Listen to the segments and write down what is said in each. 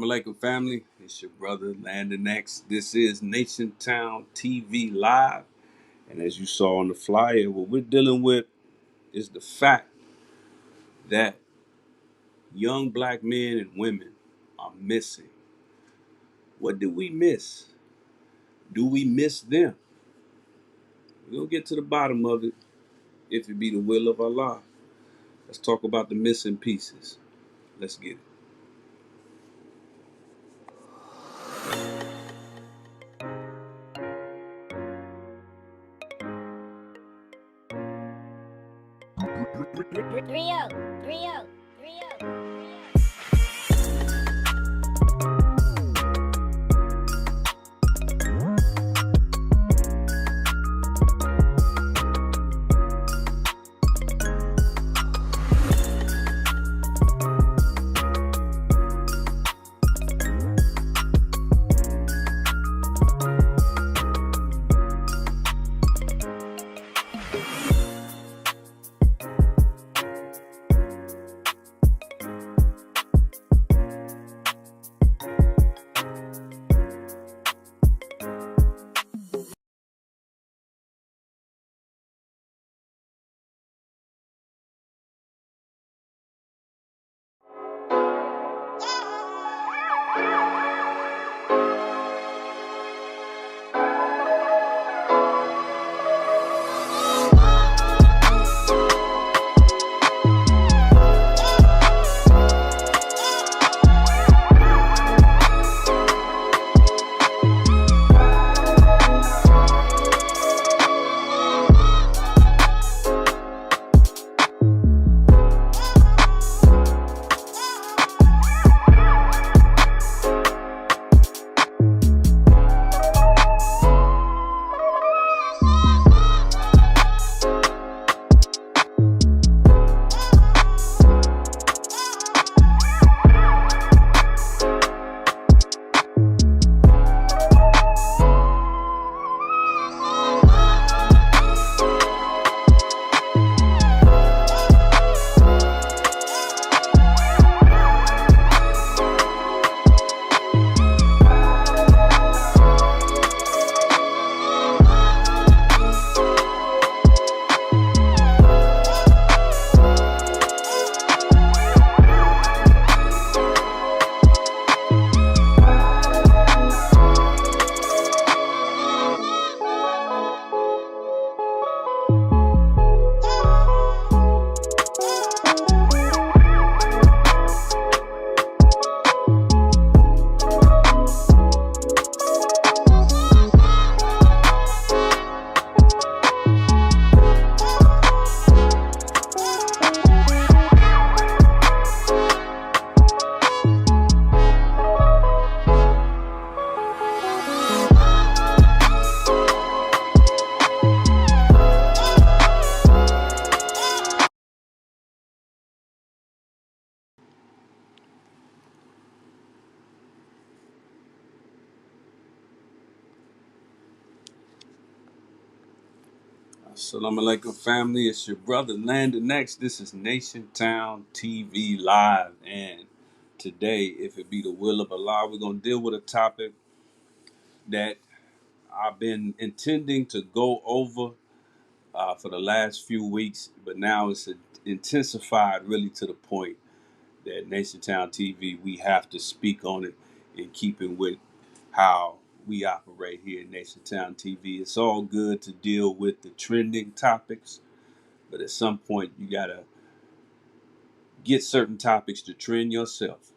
Assalamu alaikum, family. It's your brother, Landon X. This is NationTownTV Live. And as you saw on the flyer, what we're dealing with is the fact that young black men and women are missing. What do we miss? Do we miss them? We'll get to the bottom of it if it be the will of Allah. Let's talk about the missing pieces. Let's get it. Rio, Rio, Rio. Assalamu alaikum, family. It's your brother Landon X. This is Nation Town TV Live. And today, if it be the will of Allah, we're going to deal with a topic that I've been intending to go over for the last few weeks, but now it's intensified really to the point that Nation Town TV, we have to speak on it in keeping with how we operate here at NationTown TV. It's all good to deal with the trending topics, but at some point you gotta get certain topics to trend yourself,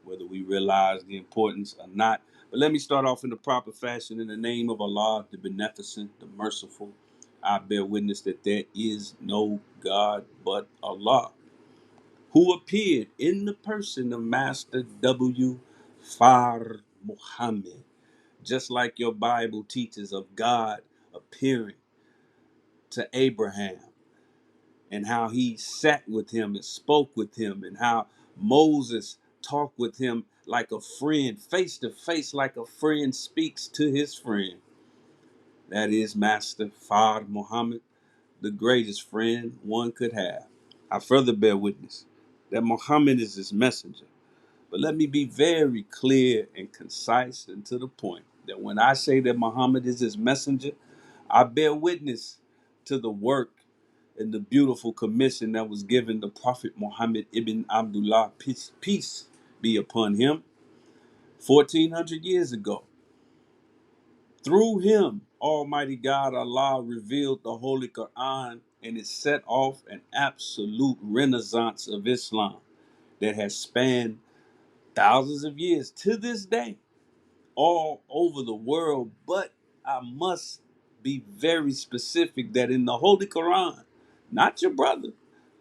whether we realize the importance or not. But let me start off in the proper fashion. In the name of Allah, the Beneficent, the Merciful, I bear witness that there is no God but Allah, who appeared in the person of Master W. Far Muhammad. Just like your Bible teaches of God appearing to Abraham and how he sat with him and spoke with him, and how Moses talked with him like a friend, face to face, like a friend speaks to his friend. That is Master Fard Muhammad, the greatest friend one could have. I further bear witness that Muhammad is his messenger, But let me be very clear and concise and to the point that when I say that Muhammad is his messenger, I bear witness to the work and the beautiful commission that was given to Prophet Muhammad ibn Abdullah, peace be upon him, 1400 years ago. Through him, Almighty God Allah revealed the Holy Quran, and it set off an absolute renaissance of Islam that has spanned thousands of years to this day all over the world. But I must be very specific that in the Holy Quran, not your brother,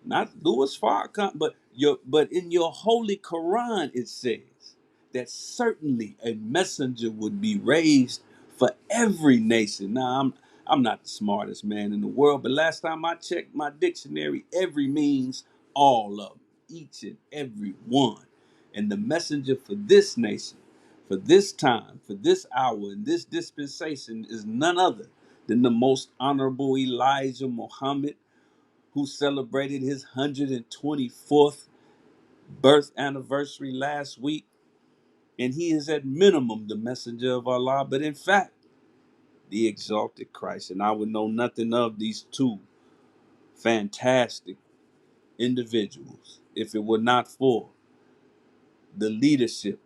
not Louis Farrakhan, but in your Holy Quran it says that certainly a messenger would be raised for every nation. Now I'm not the smartest man in the world, but last time I checked my dictionary, every means all of them, each and every one. And the messenger for this nation, for this time, for this hour, and this dispensation is none other than the most honorable Elijah Muhammad, who celebrated his 124th birth anniversary last week. And he is at minimum the messenger of Allah, but in fact, the exalted Christ. And I would know nothing of these two fantastic individuals if it were not for the leadership,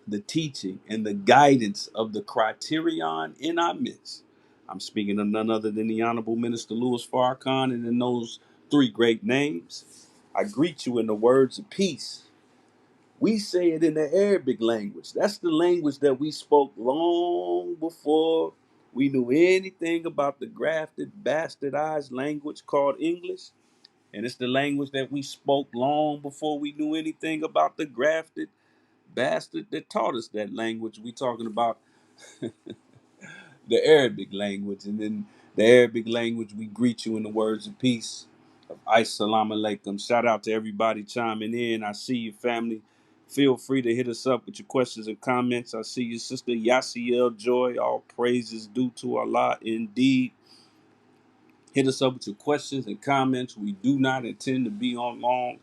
the teaching, and the guidance of the criterion in our midst. I'm speaking of none other than the Honorable Minister Louis Farrakhan, and in those three great names, I greet you in the words of peace. We say it in the Arabic language. That's the language that we spoke long before we knew anything about the grafted, bastardized language called English. And it's the language that we spoke long before we knew anything about the grafted bastard that taught us that language. We talking about the Arabic language. And then the Arabic language, we greet you in the words of peace of Assalamu alaikum. Shout out to everybody chiming in. I see you, family. Feel free to hit us up with your questions and comments. I see you, sister Yasiel Joy. All praises due to Allah indeed. Hit us up with your questions and comments. We do not intend to be on long,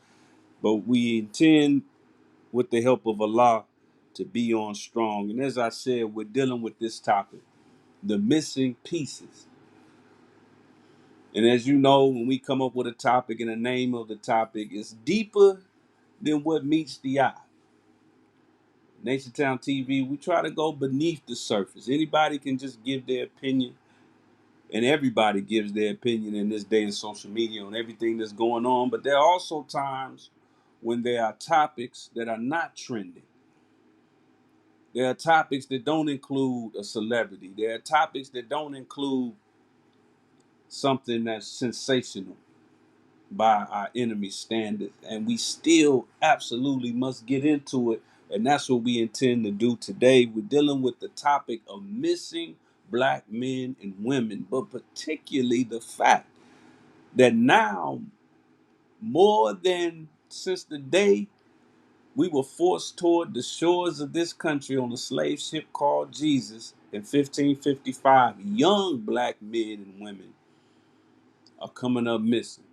but we intend, with the help of Allah, to be on strong. And as I said, we're dealing with this topic, the missing pieces. And as you know, when we come up with a topic and the name of the topic is deeper than what meets the eye. NationTown TV, we try to go beneath the surface. Anybody can just give their opinion, and everybody gives their opinion in this day of social media on everything that's going on. But there are also times when there are topics that are not trending. There are topics that don't include a celebrity. There are topics that don't include something that's sensational by our enemy standards. And we still absolutely must get into it. And that's what we intend to do today. We're dealing with the topic of missing black men and women, but particularly the fact that now, more than since the day we were forced toward the shores of this country on a slave ship called Jesus in 1555, young black men and women are coming up missing.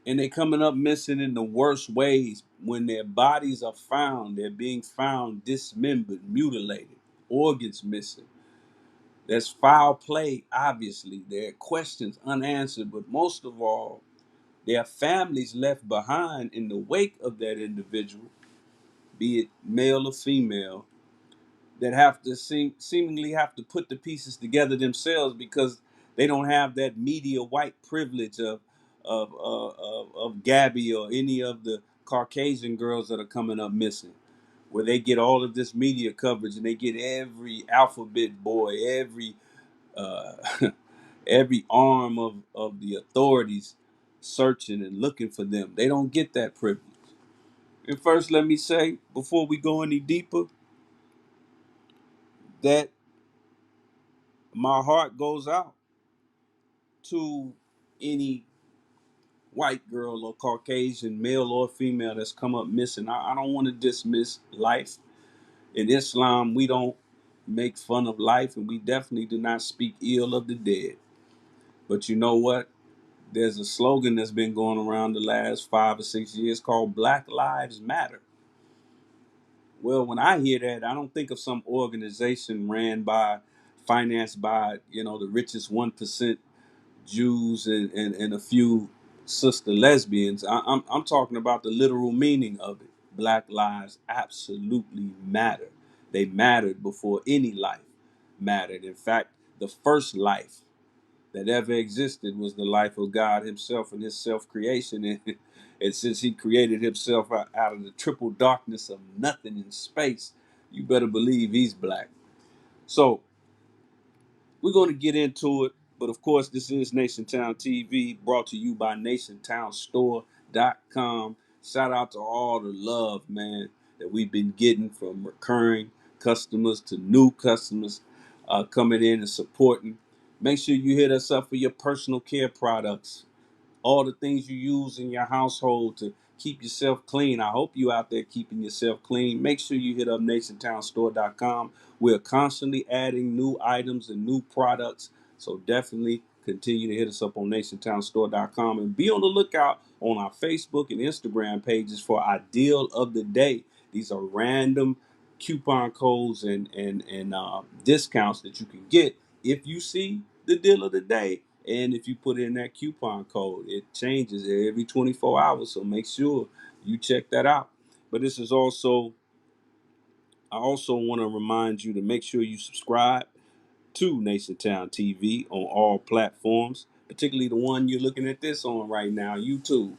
And they're coming up missing in the worst ways. When their bodies are found, they're being found dismembered, mutilated, organs missing. There's foul play, obviously. There are questions unanswered, but most of all, there are families left behind in the wake of that individual, be it male or female, that have to seemingly have to put the pieces together themselves because they don't have that media white privilege of Gabby or any of the Caucasian girls that are coming up missing, where they get all of this media coverage and they get every alphabet boy, every uh, every arm of the authorities searching and looking for them. They don't get that privilege. And first, let me say, before we go any deeper, that my heart goes out to any white girl or Caucasian male or female that's come up missing. I don't want to dismiss life. In Islam, we don't make fun of life, and we definitely do not speak ill of the dead. But you know what? There's a slogan that's been going around the last 5 or 6 years called Black Lives Matter. Well, when I hear that, I don't think of some organization financed by, the richest 1% Jews and a few sister lesbians. I'm talking about the literal meaning of it. Black lives absolutely matter. They mattered before any life mattered. In fact, the first life that ever existed was the life of God Himself and His self creation. And since He created Himself out of the triple darkness of nothing in space, you better believe He's black. So we're going to get into it. But of course, this is NationTown TV, brought to you by NationTownStore.com. Shout out to all the love, man, that we've been getting from recurring customers to new customers coming in and supporting. Make sure you hit us up for your personal care products, all the things you use in your household to keep yourself clean. I hope you out there keeping yourself clean. Make sure you hit up NationTownStore.com. We're constantly adding new items and new products, so definitely continue to hit us up on NationTownStore.com and be on the lookout on our Facebook and Instagram pages for our deal of the day. These are random coupon codes and discounts that you can get if you see the deal of the day. And if you put in that coupon code, it changes every 24 hours. So make sure you check that out. But I also want to remind you to make sure you subscribe to NationTown TV on all platforms, particularly the one you're looking at this on right now, YouTube.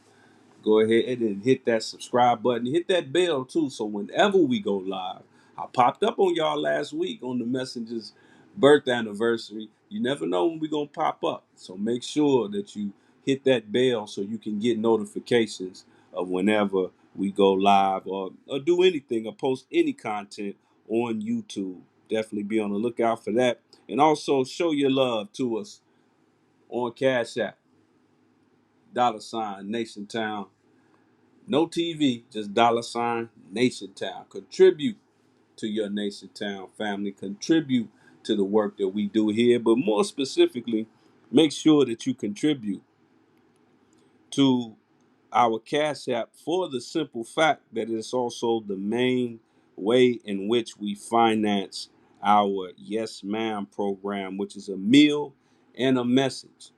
Go ahead and hit that subscribe button. Hit that bell too, so whenever we go live, I popped up on y'all last week on the Messenger's birth anniversary. You never know when we're going to pop up. So make sure that you hit that bell so you can get notifications of whenever we go live or do anything or post any content on YouTube. Definitely be on the lookout for that. And also show your love to us on Cash App, $ Nation Town. No TV, just $ Nation Town. Contribute to your Nation Town family. Contribute to the work that we do here. But more specifically, make sure that you contribute to our Cash App for the simple fact that it's also the main way in which we finance our Yes Ma'am program, which is a meal and a message.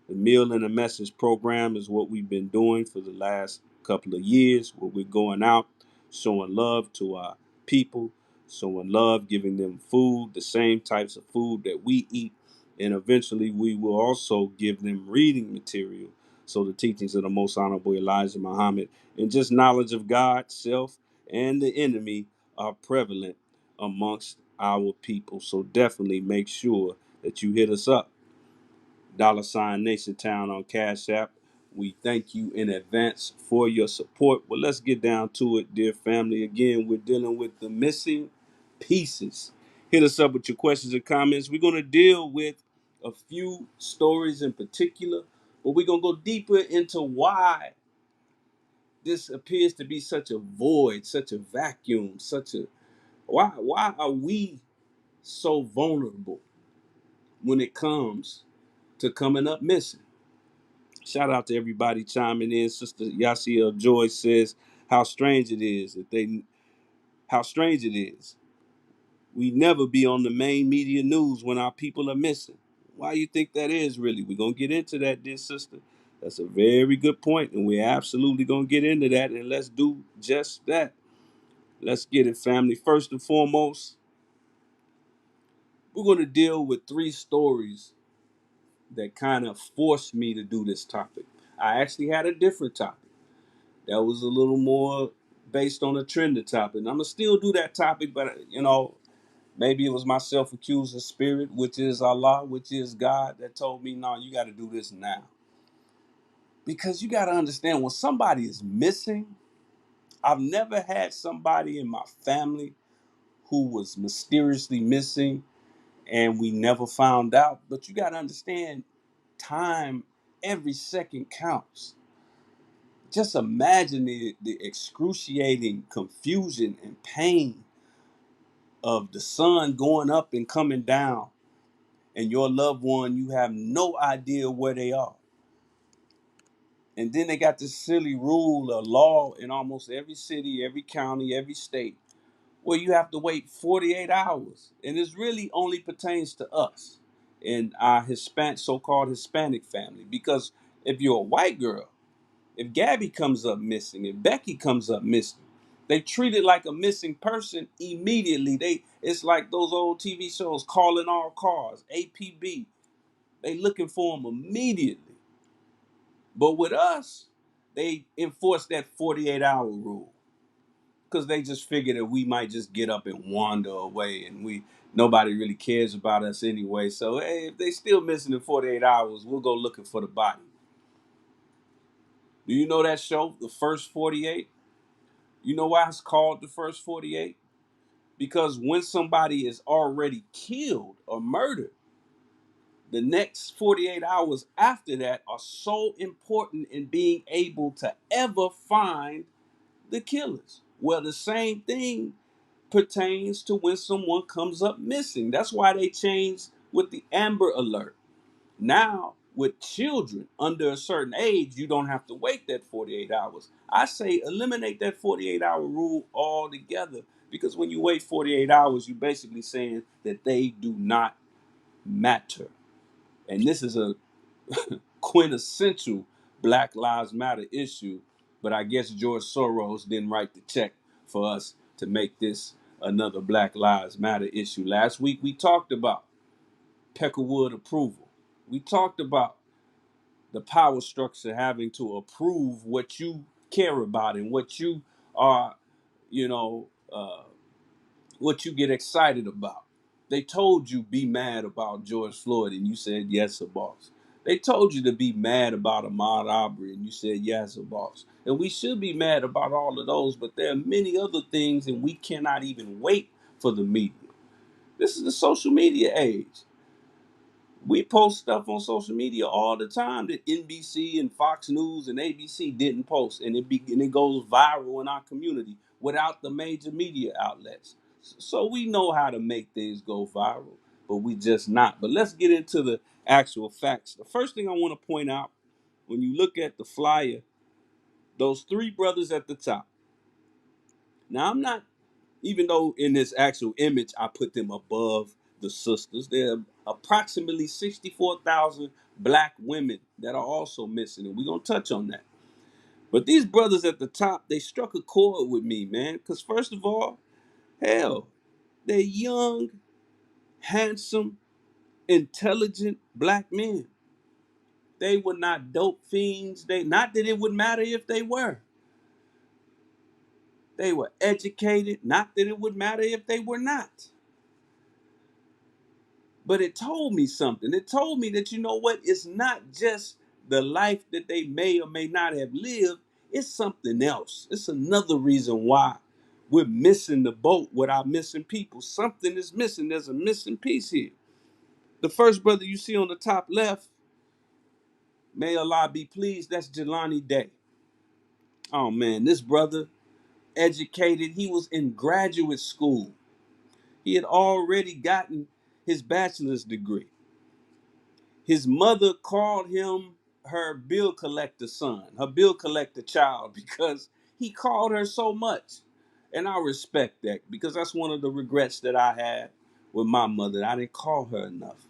The meal and a message program is what we've been doing for the last couple of years, where we're going out, showing love to our people, showing love, giving them food, the same types of food that we eat. And eventually we will also give them reading material, so the teachings of the most honorable Elijah Muhammad and just knowledge of God, self, and the enemy are prevalent amongst our people. So definitely make sure that you hit us up. $Nation Town on Cash App. We thank you in advance for your support. But let's get down to it, dear family. Again, we're dealing with the missing pieces. Hit us up with your questions and comments. We're going to deal with a few stories in particular, but we're going to go deeper into why this appears to be such a void, such a vacuum, why are we so vulnerable when it comes to coming up missing? Shout out to everybody chiming in. Sister Yasiel Joy says how strange it is how strange it is. We never be on the main media news when our people are missing. Why you think that is, really? We're going to get into that, dear sister. That's a very good point, and we're absolutely going to get into that, and let's do just that. Let's get it, family. First and foremost, we're going to deal with three stories that kind of forced me to do this topic. I actually had a different topic that was a little more based on a trending topic. And I'm going to still do that topic, but, maybe it was my self-accusing spirit, which is Allah, which is God, that told me, no, you got to do this now. Because you got to understand, when somebody is missing, I've never had somebody in my family who was mysteriously missing and we never found out. But you got to understand, time, every second counts. Just imagine the excruciating confusion and pain of the sun going up and coming down, and your loved one, you have no idea where they are. And then they got this silly rule or law in almost every city, every county, every state, where you have to wait 48 hours. And this really only pertains to us in our so-called Hispanic family. Because if you're a white girl, if Gabby comes up missing, if Becky comes up missing, they treat it like a missing person immediately. It's like those old TV shows, Calling All Cars, APB. They looking for them immediately. But with us, they enforce that 48-hour rule because they just figure that we might just get up and wander away, and nobody really cares about us anyway. So hey, if they still missing in 48 hours, we'll go looking for the body. Do you know that show, The First 48? You know why it's called The First 48? Because when somebody is already killed or murdered, the next 48 hours after that are so important in being able to ever find the killers. Well, the same thing pertains to when someone comes up missing. That's why they changed with the Amber Alert. Now, with children under a certain age, you don't have to wait that 48 hours. I say eliminate that 48-hour rule altogether, because when you wait 48 hours, you're basically saying that they do not matter. And this is a quintessential Black Lives Matter issue, but I guess George Soros didn't write the check for us to make this another Black Lives Matter issue. Last week we talked about Peckerwood approval. We talked about the power structure having to approve what you care about and what you are, you know, what you get excited about. They told you be mad about George Floyd and you said yes, sir, boss. They told you to be mad about Ahmaud Arbery and you said yes, sir, boss. And we should be mad about all of those, but there are many other things and we cannot even wait for the media. This is the social media age. We post stuff on social media all the time that NBC and Fox News and ABC didn't post, and it goes viral in our community without the major media outlets. So we know how to make things go viral, but we just not. But let's get into the actual facts. The first thing I want to point out, when you look at the flyer, those three brothers at the top. Now I'm not, even though in this actual image I put them above the sisters, there are approximately 64,000 black women that are also missing, and we're going to touch on that. But these brothers at the top, they struck a chord with me, man, because first of all, hell, they're young, handsome, intelligent black men. They were not dope fiends. Not that it would matter if they were. They were educated, not that it would matter if they were not. But it told me something. It told me that, you know what? It's not just the life that they may or may not have lived. It's something else. It's another reason why we're missing the boat with our missing people. Something is missing. There's a missing piece here. The first brother you see on the top left, may Allah be pleased, that's Jelani Day. Oh man, this brother, educated. He was in graduate school. He had already gotten his bachelor's degree. His mother called him her bill collector son, her bill collector child, because he called her so much. And I respect that, because that's one of the regrets that I had with my mother. I didn't call her enough.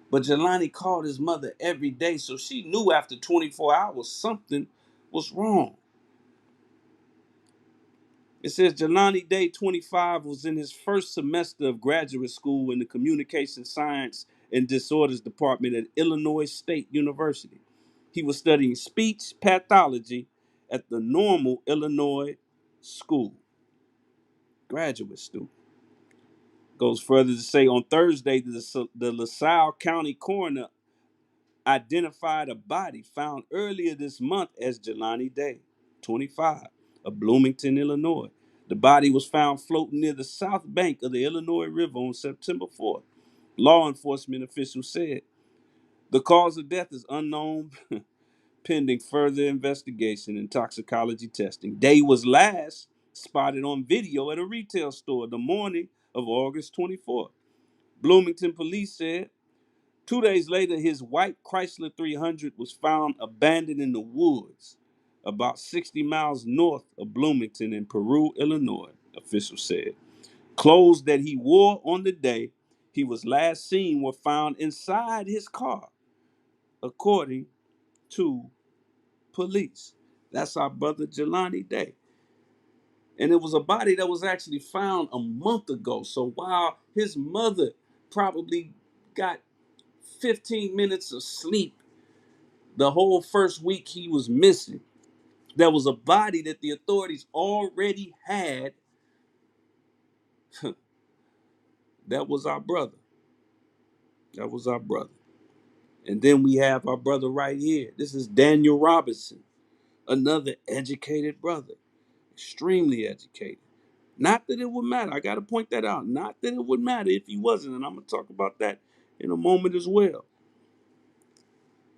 But Jelani called his mother every day, so she knew after 24 hours something was wrong. It says Jelani Day, 25, was in his first semester of graduate school in the Communication Science and Disorders Department at Illinois State University. He was studying speech pathology at the Normal Illinois School. Graduate student. Goes further to say on Thursday, the LaSalle County coroner identified a body found earlier this month as Jelani Day, 25, of Bloomington, Illinois. The body was found floating near the south bank of the Illinois River on September 4th. Law enforcement officials said the cause of death is unknown, pending further investigation and toxicology testing. Day was last spotted on video at a retail store the morning of August 24th. Bloomington police said 2 days later, his white Chrysler 300 was found abandoned in the woods about 60 miles north of Bloomington in Peru, Illinois, officials said. Clothes that he wore on the day he was last seen were found inside his car, according to police. That's our brother Jelani Day. And it was a body that was actually found a month ago. So while his mother probably got 15 minutes of sleep the whole first week he was missing, there was a body that the authorities already had. That was our brother. That was our brother. And then we have our brother right here. This is Daniel Robinson, another educated brother, extremely educated. Not that it would matter. I got to point that out. Not that it would matter if he wasn't. And I'm going to talk about that in a moment as well.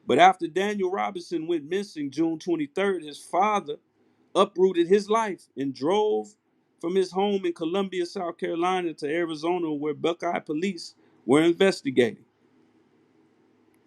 But after Daniel Robinson went missing June 23rd, his father uprooted his life and drove from his home in Columbia, South Carolina to Arizona, where Buckeye police were investigating.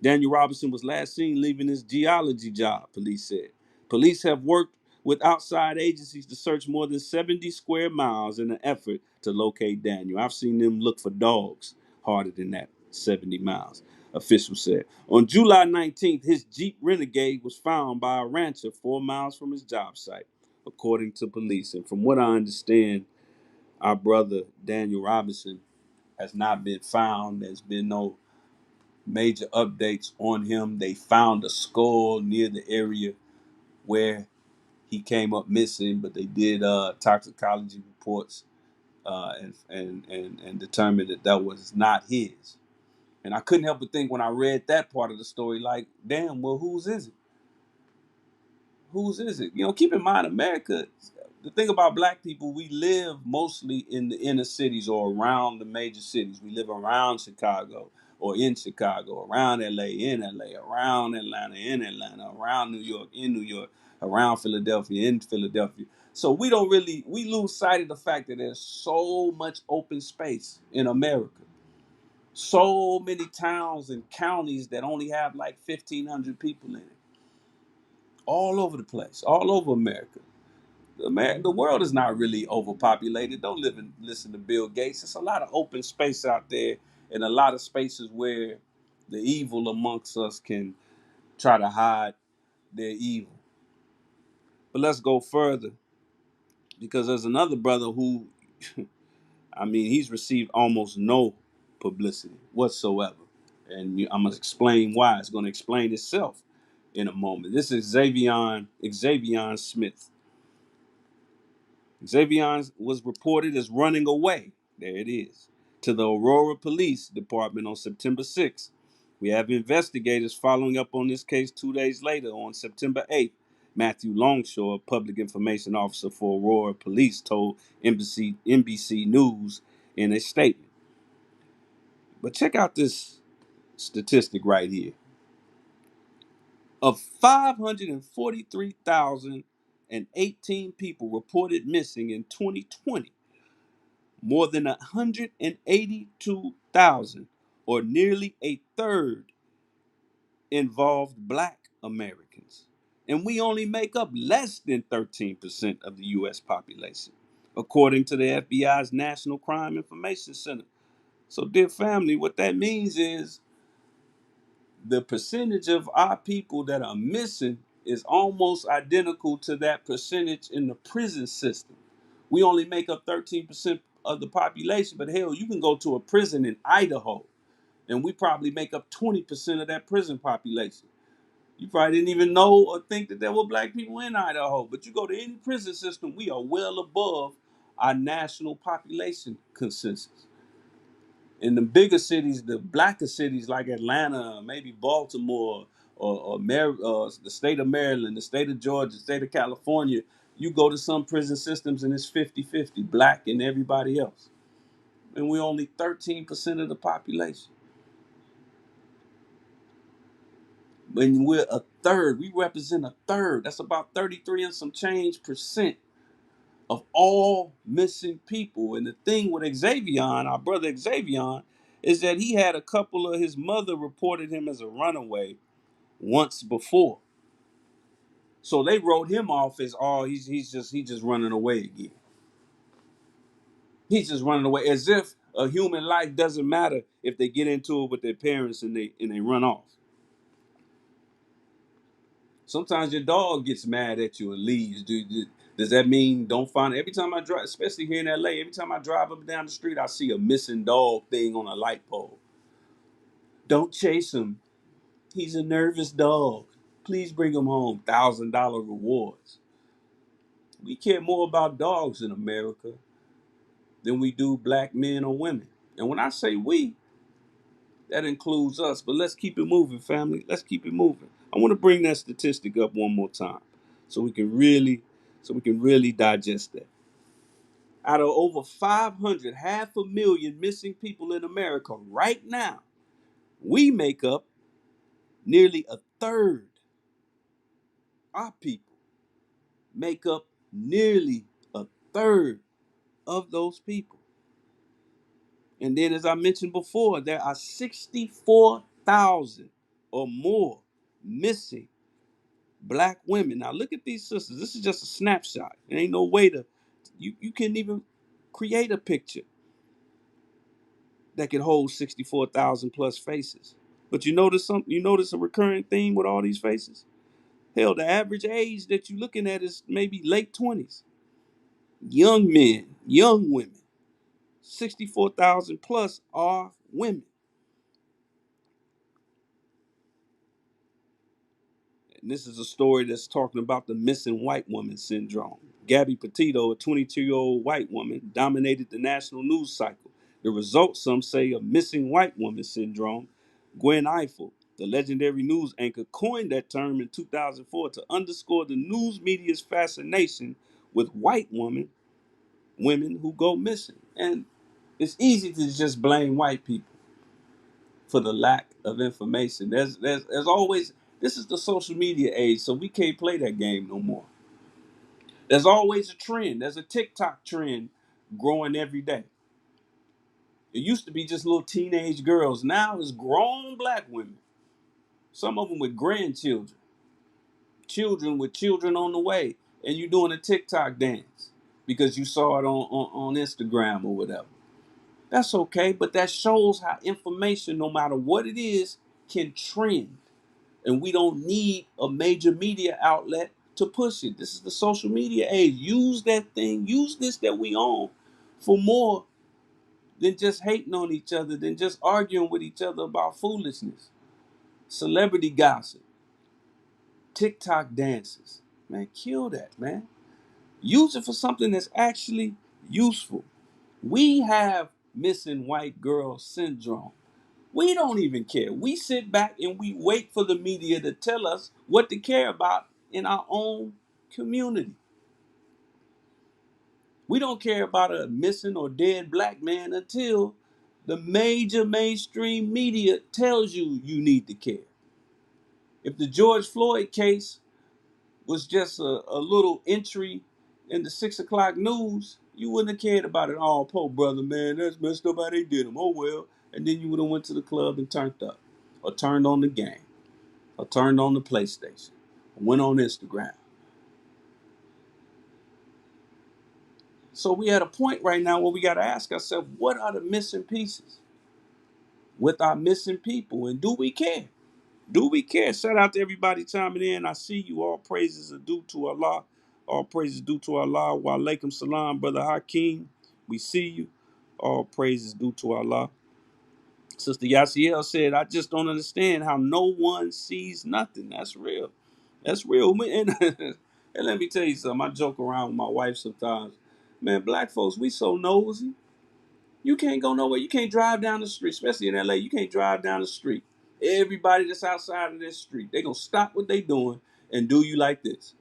Daniel Robinson was last seen leaving his geology job, police said. Police have worked with outside agencies to search more than 70 square miles in an effort to locate Daniel. I've seen them look for dogs harder than that, 70 miles, officials said. On July 19th, his Jeep Renegade was found by a rancher 4 miles from his job site, according to police. And from what I understand, our brother Daniel Robinson has not been found. There's been no major updates on him. They found a skull near the area where he came up missing, but they did toxicology reports and determined that that was not his. And I couldn't help but think when I read that part of the story, like, damn, well, whose is it? Whose is it? You know, keep in mind, America, the thing about black people, we live mostly in the inner cities or around the major cities. We live around Chicago or in Chicago, around LA, in LA, around Atlanta, in Atlanta, around New York, in New York, around Philadelphia, in Philadelphia. So we lose sight of the fact that there's so much open space in America. So many towns and counties that only have like 1,500 people in it, all over the place, all over America. The world is not really overpopulated. Don't live and listen to Bill Gates. It's a lot of open space out there, and a lot of spaces where the evil amongst us can try to hide their evil. But let's go further, because there's another brother who, I mean, he's received almost no publicity whatsoever, and I'm gonna explain why. It's gonna explain itself in a moment. This is Xavier Smith. Xavier was reported as running away. There it is. To the Aurora Police Department on September 6th. We have investigators following up on this case 2 days later on September 8th. Matthew Longshore, public information officer for Aurora Police, told NBC News in a statement. But check out this statistic right here. Of 543,018 people reported missing in 2020, more than 182,000, or nearly a third, involved Black Americans. And we only make up less than 13% of the U.S. population, according to the FBI's National Crime Information Center. So, dear family, what that means is the percentage of our people that are missing is almost identical to that percentage in the prison system. We only make up 13% of the population, but hell, you can go to a prison in Idaho and we probably make up 20% of that prison population. You probably didn't even know or think that there were black people in Idaho, but you go to any prison system, we are well above our national population consensus. In the bigger cities, the blacker cities like Atlanta, maybe Baltimore, the state of Maryland, the state of Georgia, the state of California, you go to some prison systems and it's 50-50, black and everybody else. And we're only 13% of the population. When we're a third, we represent a third. That's about 33 and some change percent of all missing people. And the thing with Xavier, our brother Xavier, is that he had a couple of his mother reported him as a runaway once before. So they wrote him off as he's just running away again. He's just running away as if a human life doesn't matter if they get into it with their parents and they run off. Sometimes your dog gets mad at you and leaves. Does that mean don't find it? Every time I drive, especially here in LA, every time I drive up and down the street, I see a missing dog thing on a light pole. Don't chase him. He's a nervous dog. Please bring him home. $1,000 rewards. We care more about dogs in America than we do black men or women. And when I say we, that includes us. But let's keep it moving, family. Let's keep it moving. I want to bring that statistic up one more time so we can really digest that. Out of over 500, 500,000 missing people in America right now, we make up nearly a third. Our people make up nearly a third of those people. And then, as I mentioned before, there are 64,000 or more missing black women. Now, look at these sisters. This is just a snapshot. There ain't no way you can't even create a picture that could hold 64,000 plus faces. But you notice a recurring theme with all these faces? Hell, the average age that you're looking at is maybe late 20s. Young men, young women. 64,000 plus are women. And this is a story that's talking about the missing white woman syndrome. Gabby Petito, a 22-year-old white woman, dominated the national news cycle. The result, some say, of missing white woman syndrome. Gwen Ifill, the legendary news anchor, coined that term in 2004 to underscore the news media's fascination with white women who go missing. And it's easy to just blame white people for the lack of information. There's always, this is the social media age, so we can't play that game no more. There's always a trend. There's a TikTok trend growing every day. It used to be just little teenage girls. Now it's grown black women. Some of them with grandchildren, children with children on the way, and you doing a TikTok dance because you saw it on Instagram or whatever. That's okay, but that shows how information, no matter what it is, can trend. And we don't need a major media outlet to push it. This is the social media age. Use that thing, use this that we own for more than just hating on each other, than just arguing with each other about foolishness. Celebrity gossip, TikTok dances. Man, kill that, man. Use it for something that's actually useful. We have missing white girl syndrome. We don't even care. We sit back and we wait for the media to tell us what to care about in our own community. We don't care about a missing or dead black man until the major mainstream media tells you you need to care. If the George Floyd case was just a little entry in the 6 o'clock news, you wouldn't have cared about it. Oh, poor brother, man, that's messed up how they did him. Oh well. And then you would have went to the club and turned up, or turned on the game, or turned on the PlayStation, or went on Instagram. So we at a point right now where we got to ask ourselves, what are the missing pieces with our missing people, and do we care? Do we care? Shout out to everybody chiming in. I see you. All praises are due to Allah. All praises due to Allah. Wa alaikum salam, brother Hakeem. We see you. All praises due to Allah. Sister Yasiel said, I just don't understand how no one sees nothing. That's real. That's real. And, and let me tell you something. I joke around with my wife sometimes. Man, black folks, we so nosy. You can't go nowhere. You can't drive down the street, especially in LA. You can't drive down the street. Everybody that's outside of this street, they going to stop what they doing and do you like this.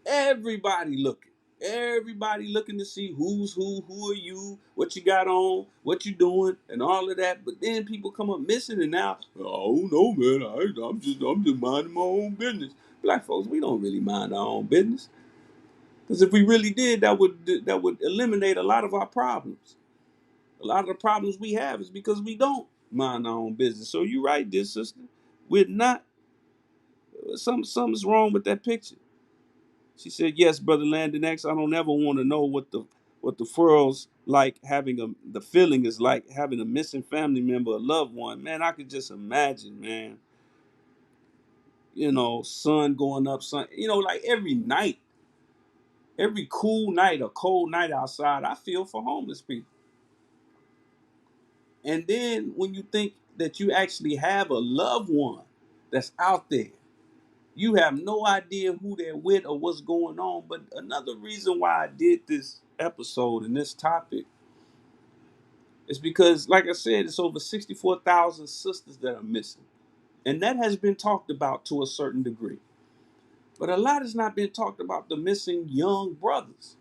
Everybody looking. Everybody looking to see who's who are you, what you got on, what you doing, and all of that. But then people come up missing, and now, oh no, man, I'm just minding my own business. Black folks, we don't really mind our own business, because if we really did, that would eliminate a lot of our problems. A lot of the problems we have is because we don't mind our own business. So you're right, dear sister. We're not. Something's wrong with that picture. She said, "Yes, brother Landon X. I don't ever want to know what the furrows like having the feeling is like having a missing family member, a loved one. Man, I could just imagine, man. Sun going up, sun. Like every night, every cool night or cold night outside, I feel for homeless people. And then when you think that you actually have a loved one that's out there, you have no idea who they're with or what's going on. But another reason why I did this episode and this topic is because, like I said, it's over 64,000 sisters that are missing. And that has been talked about to a certain degree. But a lot has not been talked about the missing young brothers.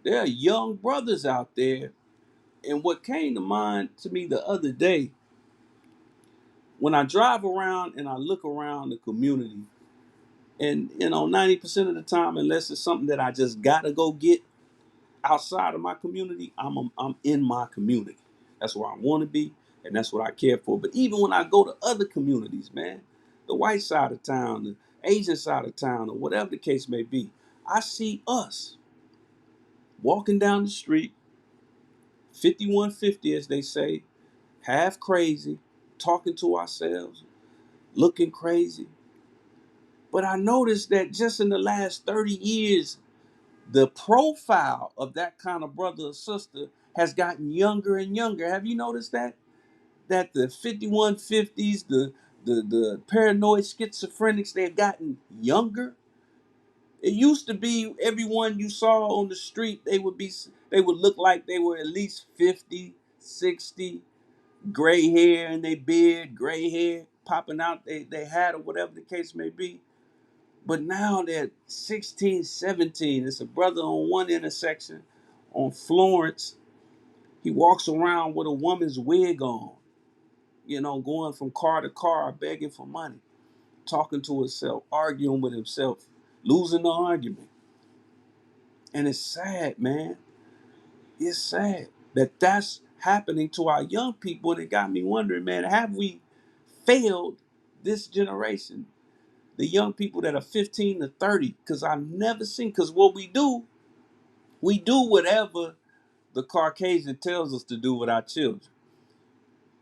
There are young brothers out there. And what came to mind to me the other day, when I drive around and I look around the community, and 90% of the time, unless it's something that I just gotta go get outside of my community, I'm in my community. That's where I want to be, and that's what I care for. But even when I go to other communities, man, the white side of town, the Asian side of town, or whatever the case may be, I see us walking down the street, 5150, as they say, half crazy, talking to ourselves, looking crazy. But I noticed that just in the last 30 years, the profile of that kind of brother or sister has gotten younger and younger. Have you noticed that? That the 5150s, the paranoid schizophrenics, they've gotten younger. It used to be everyone you saw on the street, they would look like they were at least 50, 60, gray hair in their beard, gray hair popping out they had or whatever the case may be. But now they're 16, 17. It's a brother on one intersection on Florence. He walks around with a woman's wig on, going from car to car, begging for money, talking to himself, arguing with himself, losing the argument. And it's sad, man. It's sad that that's happening to our young people. And it got me wondering, man, have we failed this generation? The young people that are 15 to 30, because I've never seen, because what we do whatever the Caucasian tells us to do with our children.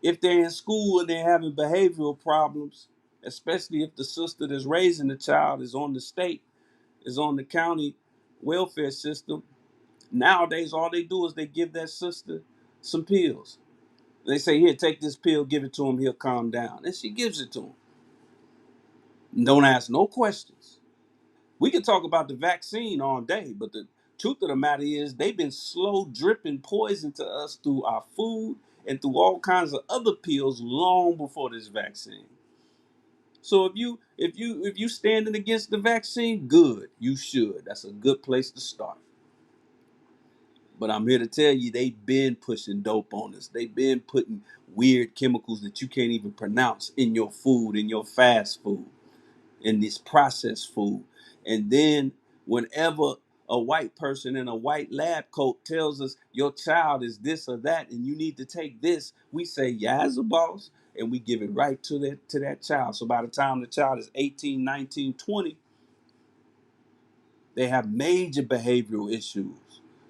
If they're in school and they're having behavioral problems, especially if the sister that's raising the child is on the state, is on the county welfare system, nowadays all they do is they give that sister some pills. They say, here, take this pill, give it to him, he'll calm down. And she gives it to him. Don't ask no questions. We can talk about the vaccine all day, but the truth of the matter is they've been slow dripping poison to us through our food and through all kinds of other pills long before this vaccine. So if you standing against the vaccine, good, you should. That's a good place to start. But I'm here to tell you, they've been pushing dope on us. They've been putting weird chemicals that you can't even pronounce in your food, in your fast food, in this processed food. And then whenever a white person in a white lab coat tells us your child is this or that and you need to take this, we say, yeah, as a boss, and we give it right to that child. So by the time the child is 18, 19, 20, they have major behavioral issues.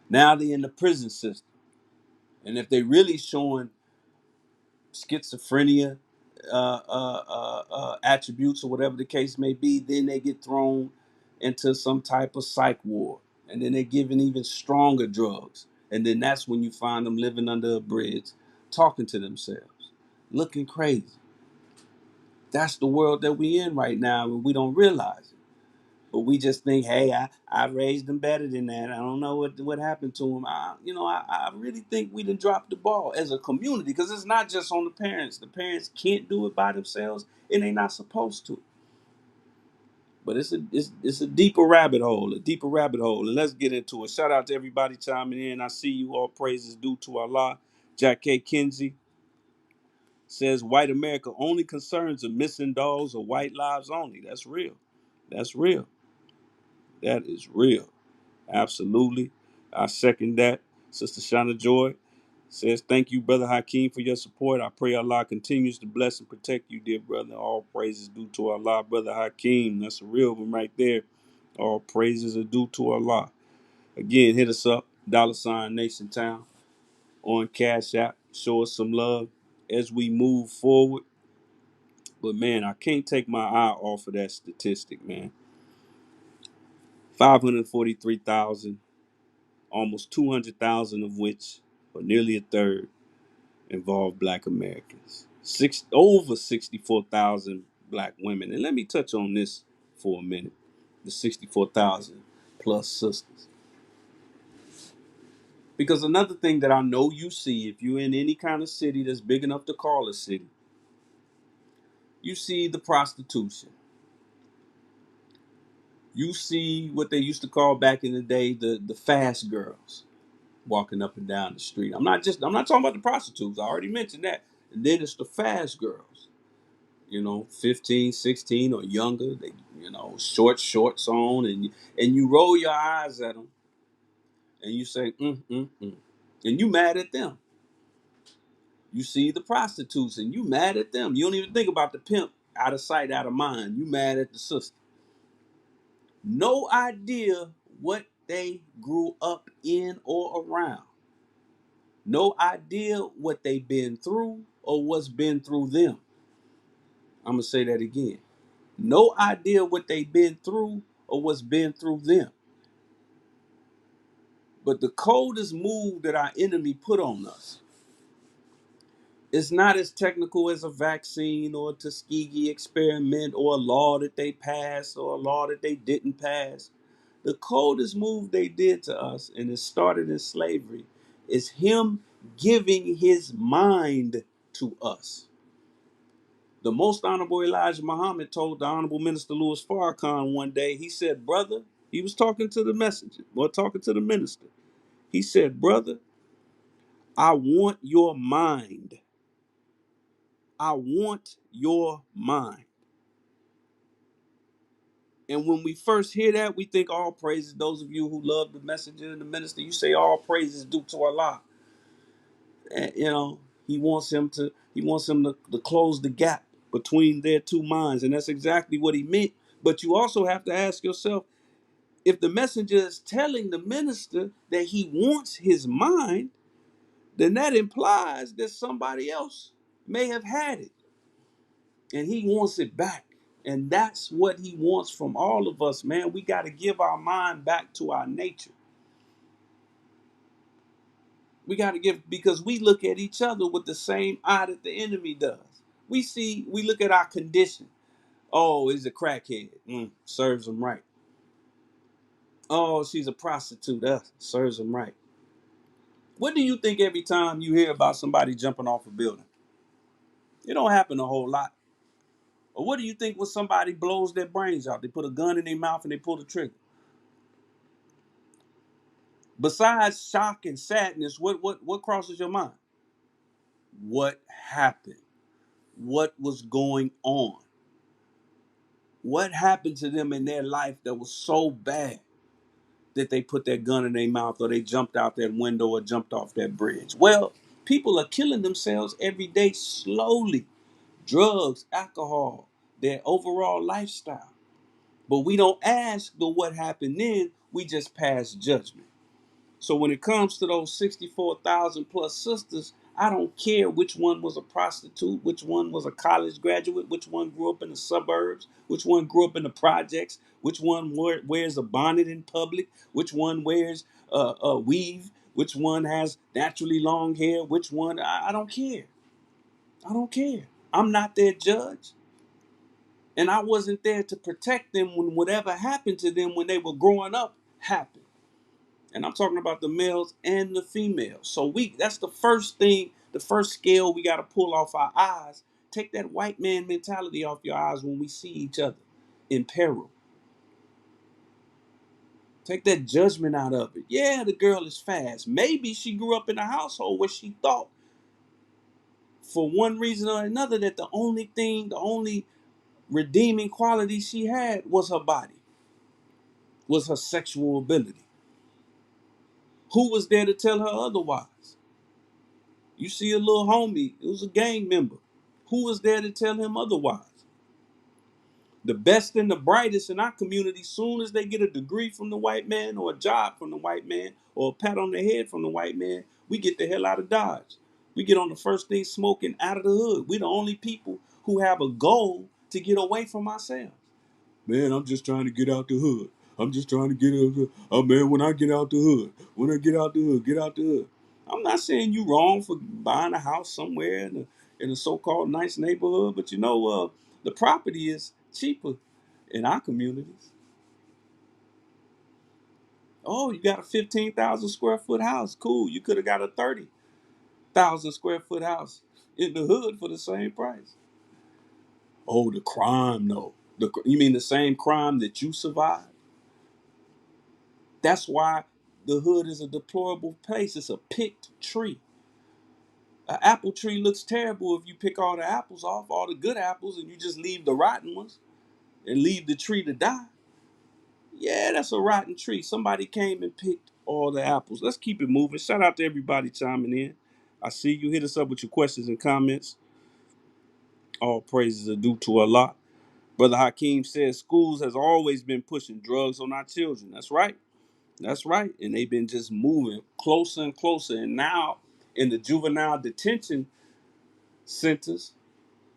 Now they're in the prison system. And if they really showing schizophrenia attributes or whatever the case may be, then they get thrown into some type of psych ward. And then they're given even stronger drugs. And then that's when you find them living under a bridge, talking to themselves, looking crazy. That's the world that we in right now, and we don't realize it. But we just think, hey, I raised them better than that. I don't know what happened to them. I really think we done dropped the ball as a community, because it's not just on the parents. The parents can't do it by themselves, and they're not supposed to. But it's a deeper rabbit hole, and let's get into it. Shout out to everybody chiming in. I see you. All praises due to Allah. Jack K. Kinsey says, white America only concerns of missing dogs or white lives only. That's real. That's real. That is real. Absolutely. I second that. Sister Shauna Joy Says, thank you, Brother Hakeem, for your support. I pray Allah continues to bless and protect you, dear brother. All praises due to Allah, Brother Hakeem. That's a real one right there. All praises are due to Allah. Again, hit us up, $ Nation Town on Cash App. Show us some love as we move forward. But man, I can't take my eye off of that statistic, man. 543,000, almost 200,000 of which, or nearly a third, involve Black Americans. Over 64,000 Black women. And let me touch on this for a minute. The 64,000 plus sisters. Because another thing that I know you see, if you're in any kind of city that's big enough to call a city, you see the prostitution. You see what they used to call back in the day the fast girls walking up and down the street. I'm not talking about the prostitutes. I already mentioned that. And then it's the fast girls. 15, 16 or younger. They, shorts on, and you roll your eyes at them and you say, and you mad at them. You see the prostitutes and you mad at them. You don't even think about the pimp. Out of sight, out of mind. You mad at the sister. No idea what they grew up in or around. No idea what they've been through or what's been through them. I'm going to say that again. No idea what they've been through or what's been through them. But the coldest move that our enemy put on us is not as technical as a vaccine or a Tuskegee experiment or a law that they passed or a law that they didn't pass. The coldest move they did to us, and it started in slavery, is him giving his mind to us. The Most Honorable Elijah Muhammad told the Honorable Minister Louis Farrakhan one day, he said, brother, he was talking to the messenger, or talking to the minister. He said, brother, I want your mind. I want your mind. And when we first hear that, we think all praises, those of you who love the messenger and the minister, you say all praises due to Allah. And, he wants him to close the gap between their two minds. And that's exactly what he meant. But you also have to ask yourself, if the messenger is telling the minister that he wants his mind, then that implies that somebody else may have had it and he wants it back. And that's what he wants from all of us, man. We got to give our mind back to our nature. We got to give, because we look at each other with the same eye that the enemy does. We look at our condition. Oh, he's a crackhead. Serves him right. Oh, she's a prostitute. Serves him right. What do you think every time you hear about somebody jumping off a building? It don't happen a whole lot. Or what do you think when somebody blows their brains out? They put a gun in their mouth and they pull the trigger. Besides shock and sadness, what crosses your mind? What happened? What was going on? What happened to them in their life that was so bad that they put that gun in their mouth, or they jumped out that window, or jumped off that bridge? Well, people are killing themselves every day slowly. Drugs, alcohol, their overall lifestyle. But we don't ask the what happened then, we just pass judgment. So when it comes to those 64,000 plus sisters, I don't care which one was a prostitute, which one was a college graduate, which one grew up in the suburbs, which one grew up in the projects, which one wears a bonnet in public, which one wears a weave, which one has naturally long hair, which one, I don't care. I don't care. I'm not their judge. And I wasn't there to protect them when whatever happened to them when they were growing up happened. And I'm talking about the males and the females. So that's the first thing, the first scale we got to pull off our eyes. Take that white man mentality off your eyes when we see each other in peril. Take that judgment out of it. Yeah, the girl is fast. Maybe she grew up in a household where she thought, for one reason or another, that the only redeeming quality she had was her body, was her sexual ability. Who was there to tell her otherwise? You see a little homie, it was a gang member. Who was there to tell him otherwise? The best and the brightest in our community, soon as they get a degree from the white man or a job from the white man or a pat on the head from the white man, we get the hell out of Dodge. We get on the first thing smoking out of the hood. We the only people who have a goal to get away from ourselves. Man, I'm just trying to get out the hood. I'm just trying to get out the hood. Oh man, when I get out the hood, when I get out the hood, get out the hood. I'm not saying you wrong for buying a house somewhere in a so-called nice neighborhood, but the property is cheaper in our communities. Oh, you got a 15,000 square foot house. Cool. You could have got a 30,000 square foot house in the hood for the same price. Oh, the crime, no. You mean the same crime that you survived? That's why the hood is a deplorable place. It's a picked tree. An apple tree looks terrible if you pick all the apples off, all the good apples, and you just leave the rotten ones and leave the tree to die. Yeah, that's a rotten tree. Somebody came and picked all the apples. Let's keep it moving. Shout out to everybody chiming in. I see you. Hit us up with your questions and comments. All praises are due to Allah. Brother Hakeem says schools has always been pushing drugs on our children. That's right. That's right. And they've been just moving closer and closer. And now in the juvenile detention centers,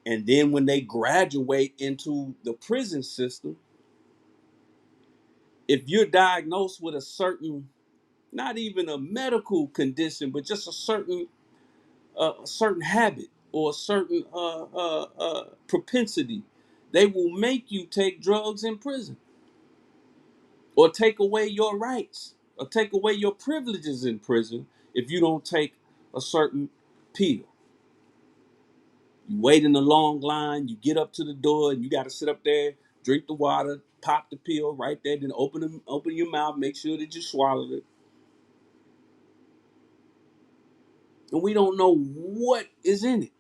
and then when they graduate into the prison system, if you're diagnosed with a certain, not even a medical condition, but just a certain habit or a certain propensity, they will make you take drugs in prison or take away your rights or take away your privileges in prison if you don't take a certain pill. You wait in a long line, you get up to the door, and you got to sit up there, drink the water, pop the pill right there, then open your mouth, make sure that you swallowed it. And we don't know what is in it.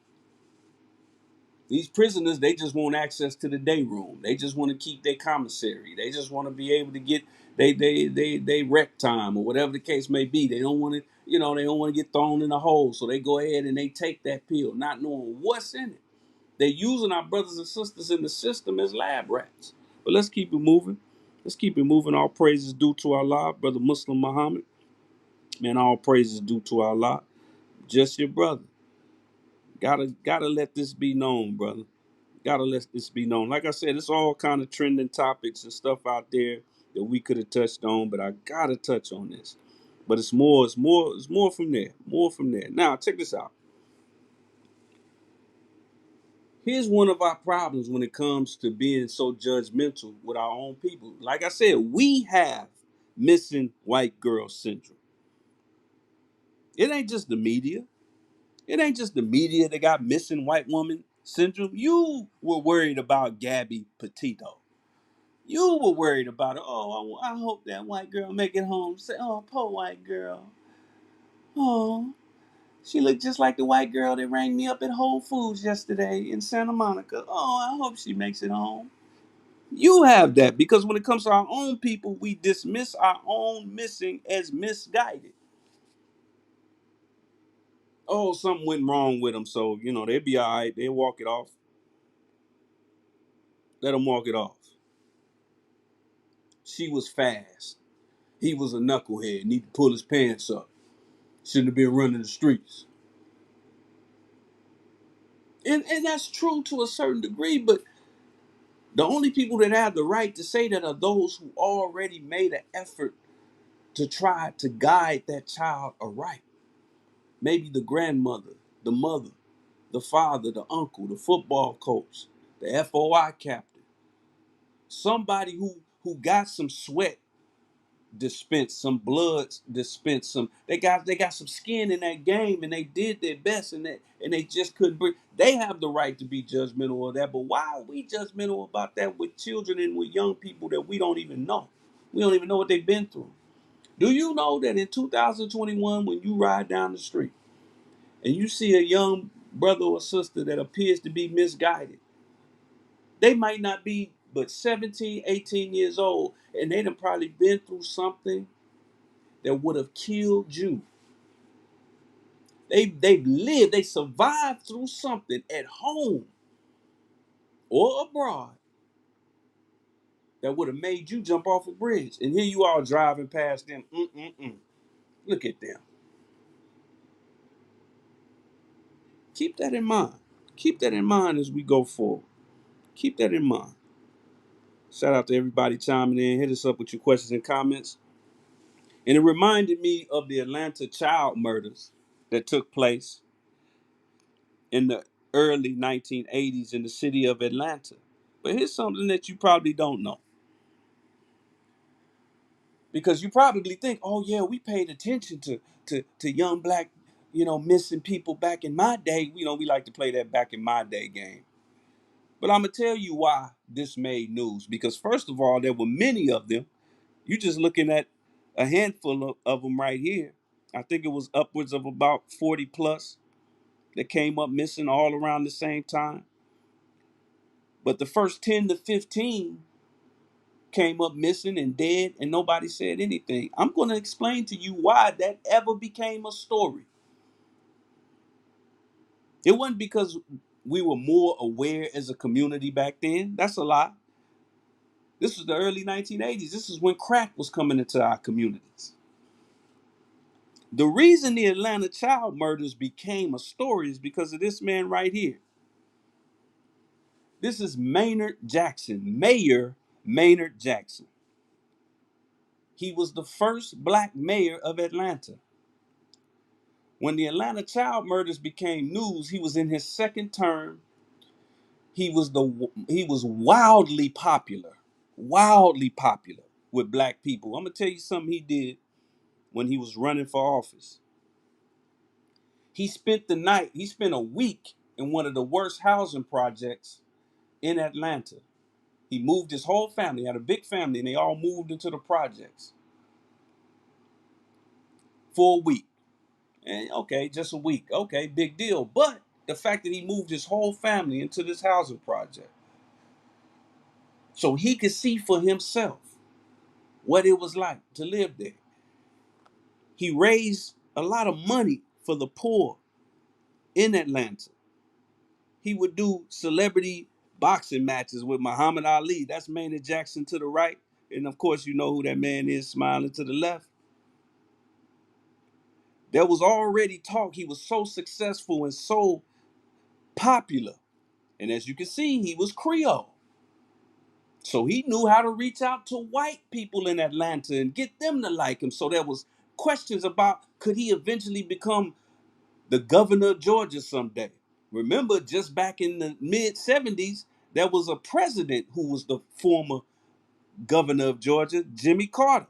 These prisoners, they just want access to the day room. They just want to keep their commissary. They just want to be able to get they rec time or whatever the case may be. They don't want to, they don't want to get thrown in a hole. So they go ahead and they take that pill, not knowing what's in it. They're using our brothers and sisters in the system as lab rats. But let's keep it moving. Let's keep it moving. All praises due to Allah, brother Muslim Muhammad. Man, all praises due to Allah. Just your brother. Gotta let this be known, brother. Gotta let this be known. Like I said, it's all kind of trending topics and stuff out there that we could have touched on, but I gotta touch on this. But it's more from there. More from there. Now, check this out. Here's one of our problems when it comes to being so judgmental with our own people. Like I said, we have missing white girl syndrome. It ain't just the media. It ain't just the media that got missing white woman syndrome. You were worried about Gabby Petito. You were worried about it. Oh, I hope that white girl make it home. Say, oh, poor white girl. Oh, she looked just like the white girl that rang me up at Whole Foods yesterday in Santa Monica. Oh, I hope she makes it home. You have that because when it comes to our own people, we dismiss our own missing as misguided. Oh, something went wrong with them, so they'll be all right. They'll walk it off. Let them walk it off. She was fast. He was a knucklehead. Need to pull his pants up. Shouldn't have been running the streets. And that's true to a certain degree, but the only people that have the right to say that are those who already made an effort to try to guide that child aright. Maybe the grandmother, the mother, the father, the uncle, the football coach, the FOI captain, somebody who got some sweat dispensed, some blood dispensed, some they got some skin in that game and they did their best and they just couldn't breathe. They have the right to be judgmental of that, but why are we judgmental about that with children and with young people that we don't even know? We don't even know what they've been through. Do you know that in 2021, when you ride down the street and you see a young brother or sister that appears to be misguided, they might not be but 17, 18 years old, and they done probably been through something that would have killed you. They've lived, they survived through something at home or abroad that would have made you jump off a bridge. And here you are driving past them. Look at them. Keep that in mind. Keep that in mind as we go forward. Keep that in mind. Shout out to everybody chiming in. Hit us up with your questions and comments. And it reminded me of the Atlanta child murders that took place in the early 1980s in the city of Atlanta. But here's something that you probably don't know. Because you probably think, oh yeah, we paid attention to young black, missing people back in my day. We like to play that back in my day game. But I'm gonna tell you why this made news. Because first of all, there were many of them. You just looking at a handful of them right here. I think it was upwards of about 40 plus that came up missing all around the same time. But the first 10 to 15 came up missing and dead, and nobody said anything. I'm going to explain to you why that ever became a story. It wasn't because we were more aware as a community back then. That's a lie. This was the early 1980s. This is when crack was coming into our communities. The reason the Atlanta child murders became a story is because of this man right here. This is Maynard Jackson, Mayor Maynard Jackson. He was the first black mayor of Atlanta. When the Atlanta child murders became news, he was in his second term. He was wildly popular with black people. I'm gonna tell you something he did when he was running for office. He spent a week in one of the worst housing projects in Atlanta. He moved his whole family, had a big family, and they all moved into the projects for a week. And okay, just a week. Okay, big deal. But the fact that he moved his whole family into this housing project so he could see for himself what it was like to live there. He raised a lot of money for the poor in Atlanta. He would do celebrity boxing matches with Muhammad Ali. That's Maynard Jackson to the right. And of course, you know who that man is smiling to the left. There was already talk. He was so successful and so popular. And as you can see, he was Creole. So he knew how to reach out to white people in Atlanta and get them to like him. So there was questions about could he eventually become the governor of Georgia someday. Remember, just back in the mid 70s, there was a president who was the former governor of Georgia, Jimmy Carter.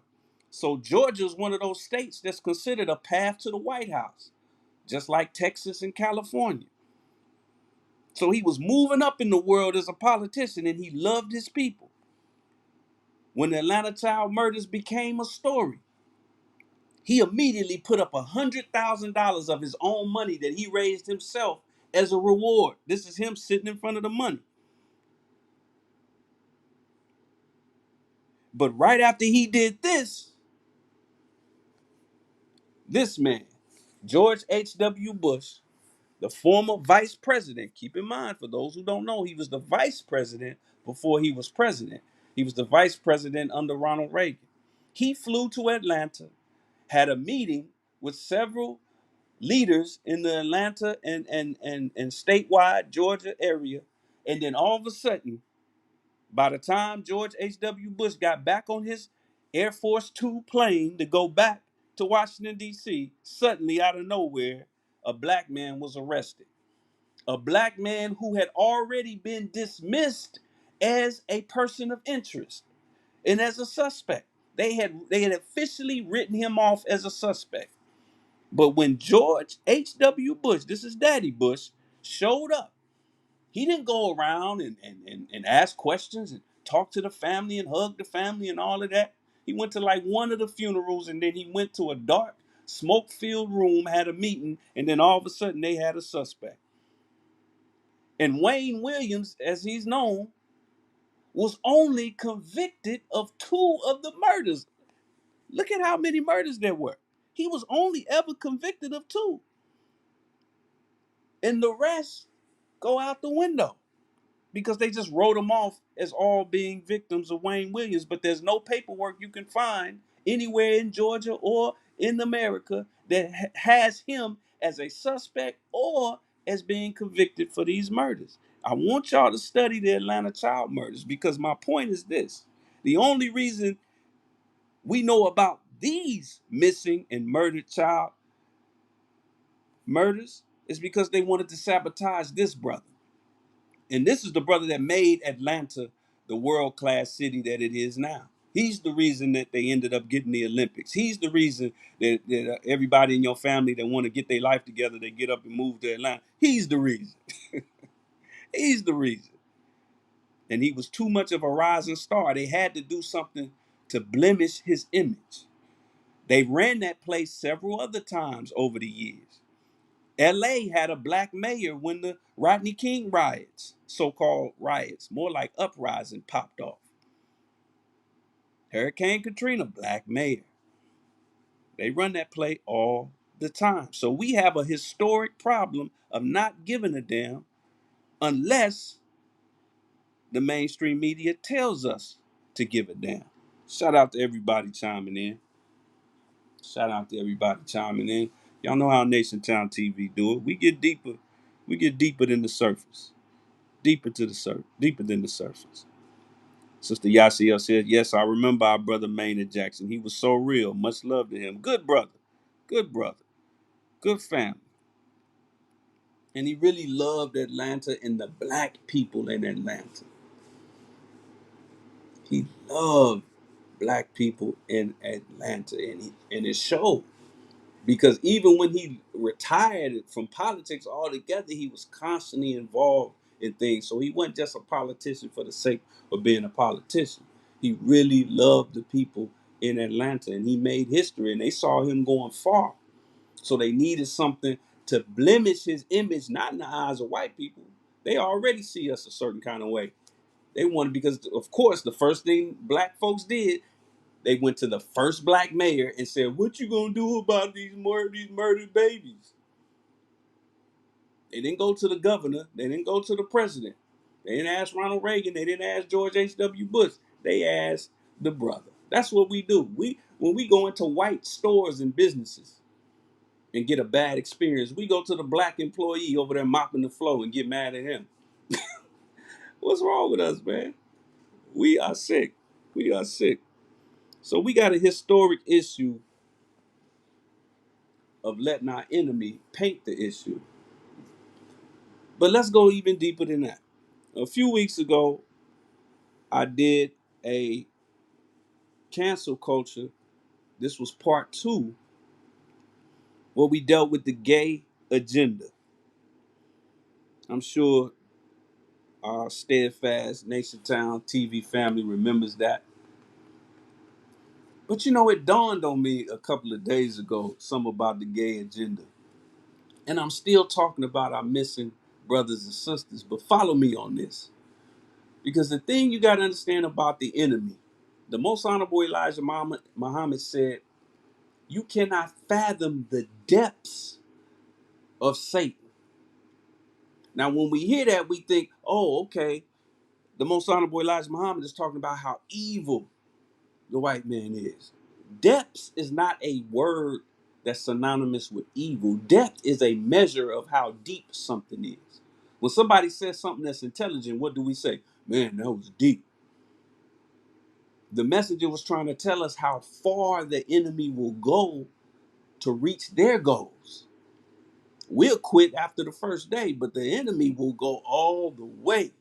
So Georgia is one of those states that's considered a path to the White House, just like Texas and California. So he was moving up in the world as a politician and he loved his people. When the Atlanta child murders became a story, he immediately put up $100,000 of his own money that he raised himself as a reward. This is him sitting in front of the money. But right after he did this man, George H.W. Bush, the former vice president, keep in mind, for those who don't know, he was the vice president before he was president. He was the vice president under Ronald Reagan. He flew to Atlanta, had a meeting with several leaders in the Atlanta and statewide Georgia area. And then all of a sudden, by the time George H.W. Bush got back on his Air Force Two plane to go back to Washington, D.C., suddenly out of nowhere, a black man was arrested. A black man who had already been dismissed as a person of interest and as a suspect. They had officially written him off as a suspect. But when George H.W. Bush, this is Daddy Bush, showed up, he didn't go around and ask questions and talk to the family and hug the family and all of that. He went to like one of the funerals and then he went to a dark, smoke filled room, had a meeting, and then all of a sudden they had a suspect. And Wayne Williams, as he's known, was only convicted of two of the murders. Look at how many murders there were. He was only ever convicted of two. and the rest go out the window because they just wrote them off as all being victims of Wayne Williams. But there's no paperwork you can find anywhere in Georgia or in America that has him as a suspect or as being convicted for these murders. I want y'all to study the Atlanta child murders, because my point is this: the only reason we know about these missing and murdered child murders is because they wanted to sabotage this brother. And this is the brother that made Atlanta the world-class city that it is now. He's the reason that they ended up getting the Olympics. He's the reason that everybody in your family that want to get their life together, they get up and move to Atlanta. He's the reason. He's the reason. And he was too much of a rising star. They had to do something to blemish his image. They ran that place several other times over the years. LA had a black mayor when the Rodney King riots, so-called riots, more like uprising, popped off. Hurricane Katrina, black mayor. They run that play all the time. So we have a historic problem of not giving a damn unless the mainstream media tells us to give a damn. Shout out to everybody chiming in. Shout out to everybody chiming in. Y'all know how NationTown TV do it. We get deeper. We get deeper than the surface. Deeper than the surface. Sister Yasiel said, yes, I remember our brother Maynard Jackson. He was so real. Much love to him. Good brother. Good brother. Good family. And he really loved Atlanta and the black people in Atlanta. He loved black people in Atlanta, and it showed. Because even when he retired from politics altogether, he was constantly involved in things. So he wasn't just a politician for the sake of being a politician. He really loved the people in Atlanta, and he made history, and they saw him going far. So they needed something to blemish his image, not in the eyes of white people. They already see us a certain kind of way. They wanted, because of course the first thing black folks did, they went to the first black mayor and said, what you gonna do about these murdered babies? They didn't go to the governor. They didn't go to the president. They didn't ask Ronald Reagan. They didn't ask George H.W. Bush. They asked the brother. That's what we do. When we go into white stores and businesses and get a bad experience, we go to the black employee over there mopping the floor and get mad at him. What's wrong with us, man? We are sick. We are sick. So we got a historic issue of letting our enemy paint the issue. But let's go even deeper than that. A few weeks ago, I did a cancel culture. This was part 2, where we dealt with the gay agenda. I'm sure our steadfast NationTown TV family remembers that. But you know, it dawned on me a couple of days ago, something about the gay agenda. And I'm still talking about our missing brothers and sisters. But follow me on this. Because the thing you got to understand about the enemy, the most honorable Elijah Muhammad said, you cannot fathom the depths of Satan. Now, when we hear that, we think, oh, okay, the most honorable Elijah Muhammad is talking about how evil the white man is. Depths is not a word that's synonymous with evil. Depth is a measure of how deep something is. When somebody says something that's intelligent, what do we say? Man, that was deep. The messenger was trying to tell us how far the enemy will go to reach their goals. We'll quit after the first day, but the enemy will go all the way.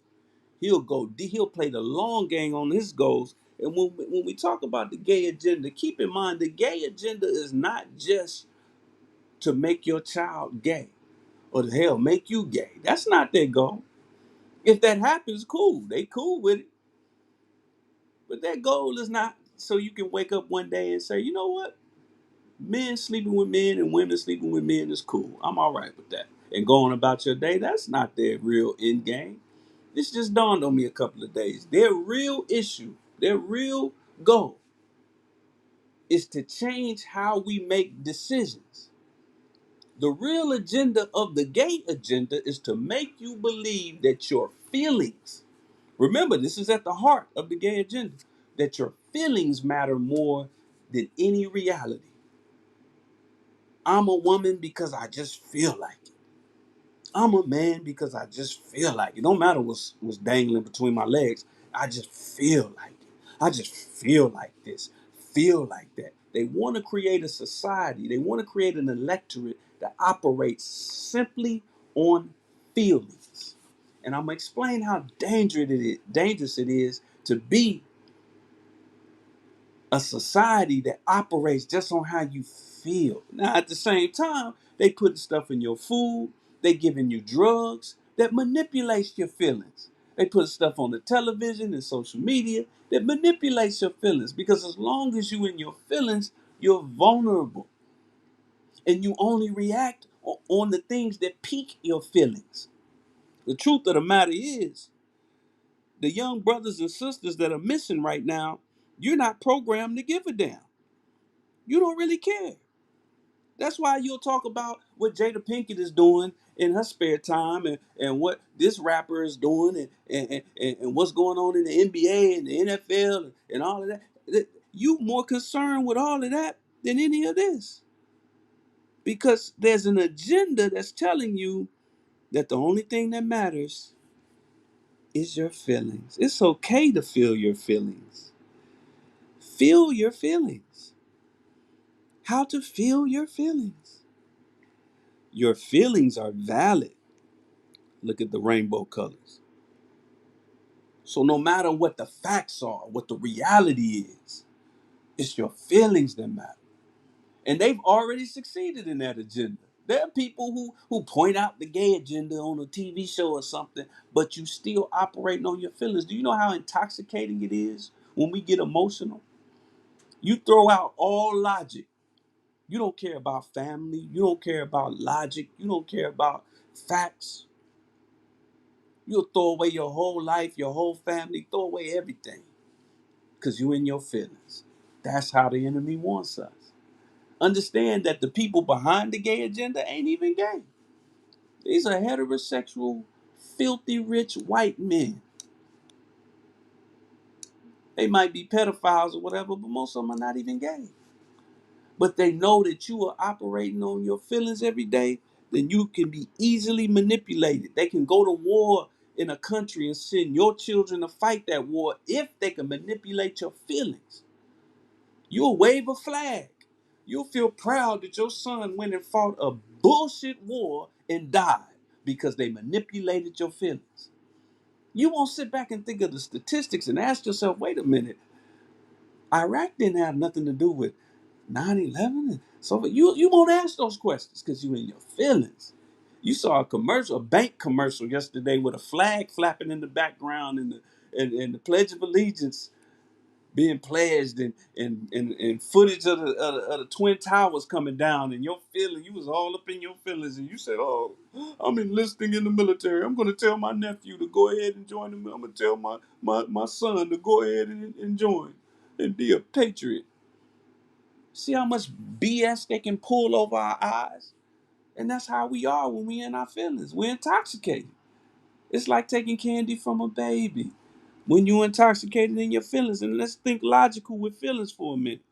He'll play the long game on his goals. And when we talk about the gay agenda, keep in mind the gay agenda is not just to make your child gay or the hell make you gay. That's not their goal. If that happens, cool. They cool with it. But their goal is not so you can wake up one day and say, you know what? Men sleeping with men and women sleeping with men is cool. I'm all right with that. And going about your day, that's not their real end game. This just dawned on me a couple of days. Their real issue, their real goal is to change how we make decisions. The real agenda of the gay agenda is to make you believe that your feelings, remember, this is at the heart of the gay agenda, that your feelings matter more than any reality. I'm a woman because I just feel like it. I'm a man because I just feel like it. Don't matter what's dangling between my legs. I just feel like it. I just feel like this, feel like that. They want to create a society. They want to create an electorate that operates simply on feelings. And I'm gonna explain how dangerous it is to be a society that operates just on how you feel. Now, at the same time, they putting stuff in your food. They giving you drugs that manipulates your feelings. They put stuff on the television and social media that manipulates your feelings. Because as long as you in your feelings, you're vulnerable, and you only react on the things that pique your feelings. The truth of the matter is, the young brothers and sisters that are missing right now, you're not programmed to give a damn. You don't really care. That's why you'll talk about what Jada Pinkett is doing in her spare time, and what this rapper is doing, and what's going on in the NBA and the NFL and all of that. You more concerned with all of that than any of this. Because there's an agenda that's telling you that the only thing that matters is your feelings. It's okay to feel your feelings. Feel your feelings. How to feel your feelings. Your feelings are valid. Look at the rainbow colors. So no matter what the facts are, what the reality is, it's your feelings that matter. And they've already succeeded in that agenda. There are people who point out the gay agenda on a TV show or something, but you still operating on your feelings. Do you know how intoxicating it is when we get emotional? You throw out all logic. You don't care about family. You don't care about logic. You don't care about facts. You'll throw away your whole life, your whole family, throw away everything because you in your feelings. That's how the enemy wants us. Understand that the people behind the gay agenda ain't even gay. These are heterosexual, filthy rich white men. They might be pedophiles or whatever, but most of them are not even gay. But they know that you are operating on your feelings every day, then you can be easily manipulated. They can go to war in a country and send your children to fight that war if they can manipulate your feelings. You'll wave a flag. You'll feel proud that your son went and fought a bullshit war and died because they manipulated your feelings. You won't sit back and think of the statistics and ask yourself, wait a minute, Iraq didn't have nothing to do with 9/11, and so you won't ask those questions because you're in your feelings. You saw a commercial, a bank commercial yesterday with a flag flapping in the background, and the Pledge of Allegiance being pledged, and footage of the Twin Towers coming down, and your feeling, you was all up in your feelings, and you said, oh, I'm enlisting in the military. I'm going to tell my nephew to go ahead and join them. I'm going to tell my son to go ahead and join and be a patriot. See how much BS they can pull over our eyes? And that's how we are when we in our feelings. We're intoxicated. It's like taking candy from a baby. When you're intoxicated in your feelings, and let's think logical with feelings for a minute.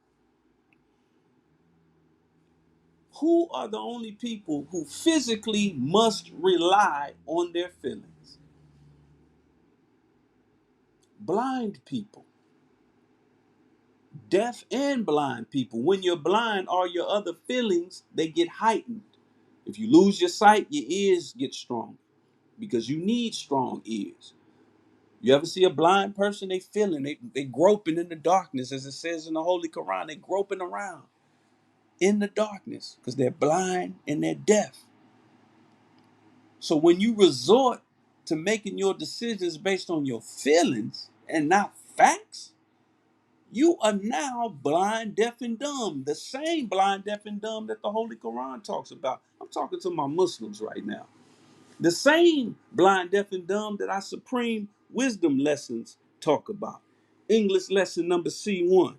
Who are the only people who physically must rely on their feelings? Blind people. Deaf and blind people. When you're blind, all your other feelings, they get heightened. If you lose your sight, your ears get strong because you need strong ears. You ever see a blind person? They feeling, they groping in the darkness, as it says in the Holy Quran. They groping around in the darkness because they're blind and they're deaf. So when you resort to making your decisions based on your feelings and not facts, you are now blind, deaf, and dumb. The same blind, deaf, and dumb that the Holy Quran talks about. I'm talking to my Muslims right now. The same blind, deaf, and dumb that our supreme wisdom lessons talk about. English lesson number C1,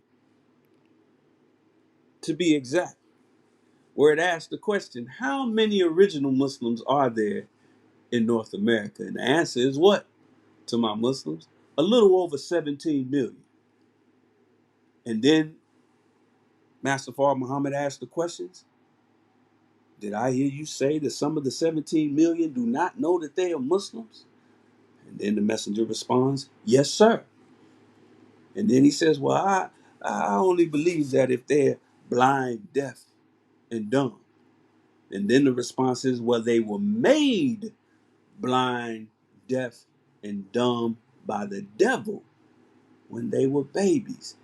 to be exact. where it asked the question, how many original Muslims are there in North America? And the answer is what to my Muslims? A little over 17 million. And then Master Fard Muhammad asked the questions. Did I hear you say that some of the 17 million do not know that they are Muslims? And then the messenger responds, yes, sir. And then he says, well, I only believe that if they're blind, deaf, and dumb. And then the response is, well, they were made blind, deaf, and dumb by the devil when they were babies.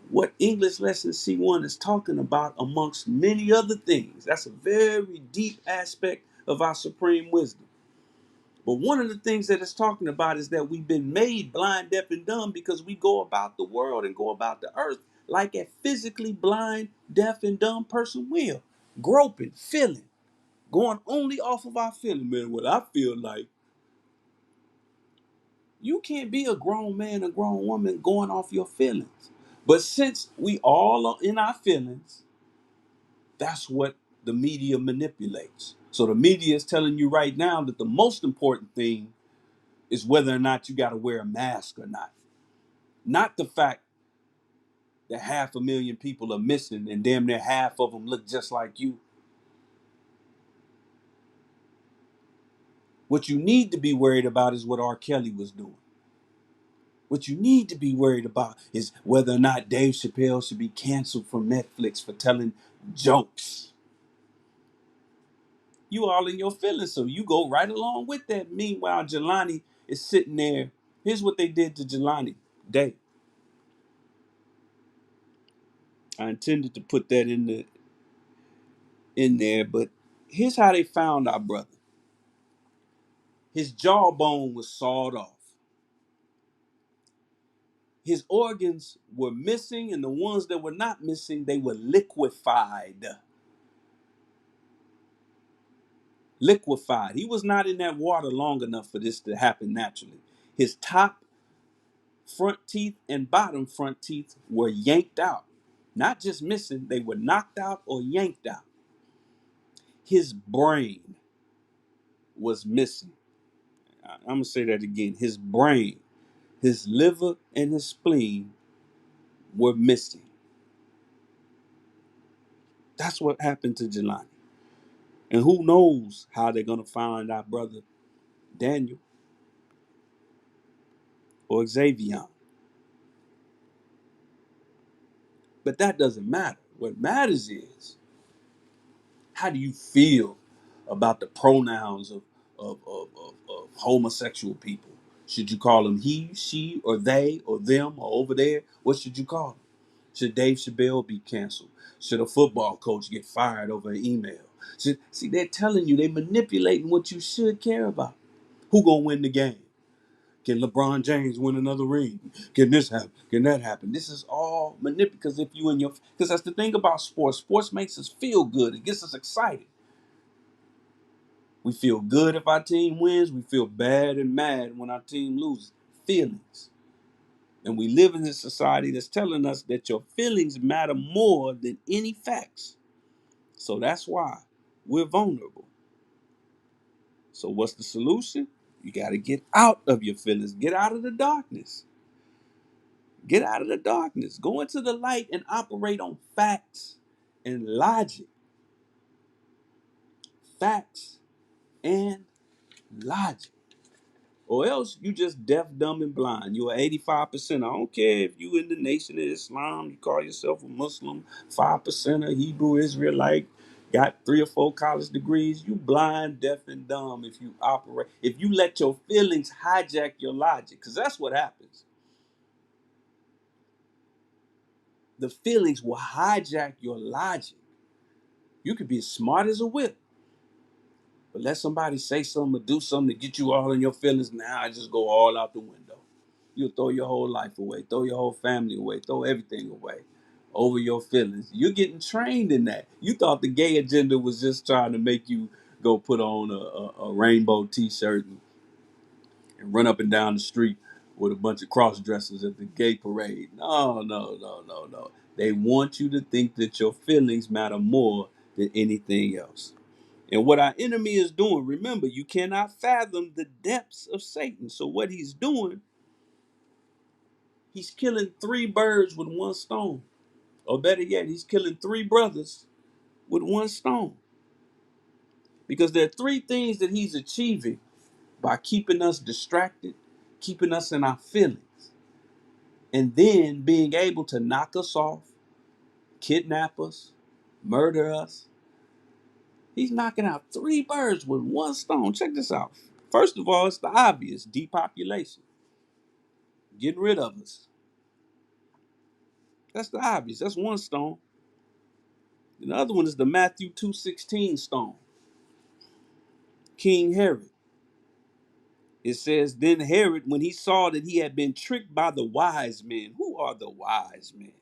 What English lesson C1 is talking about, amongst many other things, that's a very deep aspect of our supreme wisdom. But one of the things that it's talking about is that we've been made blind, deaf, and dumb because we go about the world and go about the earth like a physically blind, deaf, and dumb person will. Groping, feeling, going only off of our feeling. Man, what I feel like, you can't be a grown man, a grown woman going off your feelings. But since we all are in our feelings, that's what the media manipulates. So the media is telling you right now that the most important thing is whether or not you got to wear a mask or not. Not the fact that 500,000 people are missing and damn near half of them look just like you. What you need to be worried about is what R. Kelly was doing. What you need to be worried about is whether or not Dave Chappelle should be canceled from Netflix for telling jokes. You all in your feelings, so you go right along with that. Meanwhile, Jelani is sitting there. Here's what they did to Jelani. Dave. I intended to put that in there, but here's how they found our brother. His jawbone was sawed off. His organs were missing, and the ones that were not missing, they were liquefied. Liquefied. He was not in that water long enough for this to happen naturally. His top front teeth and bottom front teeth were yanked out. Not just missing, they were knocked out or yanked out. His brain was missing. I'm going to say that again. His brain, his liver, and his spleen were missing. That's what happened to Jelani. And who knows how they're going to find our brother Daniel or Xavier. But that doesn't matter. What matters is, how do you feel about the pronouns of homosexual people? Should you call them he, she, or they, or them, or over there? What should you call them? Should Dave Chappelle be canceled? Should a football coach get fired over an email? See, they're telling you, they're manipulating what you should care about. Who gonna win the game? Can LeBron James win another ring? Can this happen? Can that happen? This is all manipulated because because that's the thing about sports. Sports makes us feel good. It gets us excited. We feel good if our team wins. We feel bad and mad when our team loses. Feelings. And we live in a society that's telling us that your feelings matter more than any facts. So that's why we're vulnerable. So what's the solution? You got to get out of your feelings. Get out of the darkness. Get out of the darkness. Go into the light and operate on facts and logic. Facts and logic. Or else you just deaf, dumb, and blind. You're 85%. I don't care if you in the Nation of Islam, you call yourself a Muslim, 5% of Hebrew Israelite, got 3 or 4 college degrees. You blind, deaf, and dumb if you operate. If you let your feelings hijack your logic, because that's what happens. The feelings will hijack your logic. You could be as smart as a whip, but let somebody say something or do something to get you all in your feelings. Now I just go all out the window. You'll throw your whole life away, throw your whole family away, throw everything away over your feelings. You're getting trained in that. You thought the gay agenda was just trying to make you go put on a rainbow t-shirt and run up and down the street with a bunch of cross dressers at the gay parade. No. They want you to think that your feelings matter more than anything else. And what our enemy is doing, remember, you cannot fathom the depths of Satan. So what he's doing, he's killing three birds with one stone. Or better yet, he's killing three brothers with one stone. Because there are three things that he's achieving by keeping us distracted, keeping us in our feelings, and then being able to knock us off, kidnap us, murder us. He's knocking out three birds with one stone. Check this out. First of all, it's the obvious: depopulation, getting rid of us. That's the obvious. That's one stone. And the other one is the Matthew 2:16 stone. King Herod. It says, then Herod, when he saw that he had been tricked by the wise men. Who are the wise men?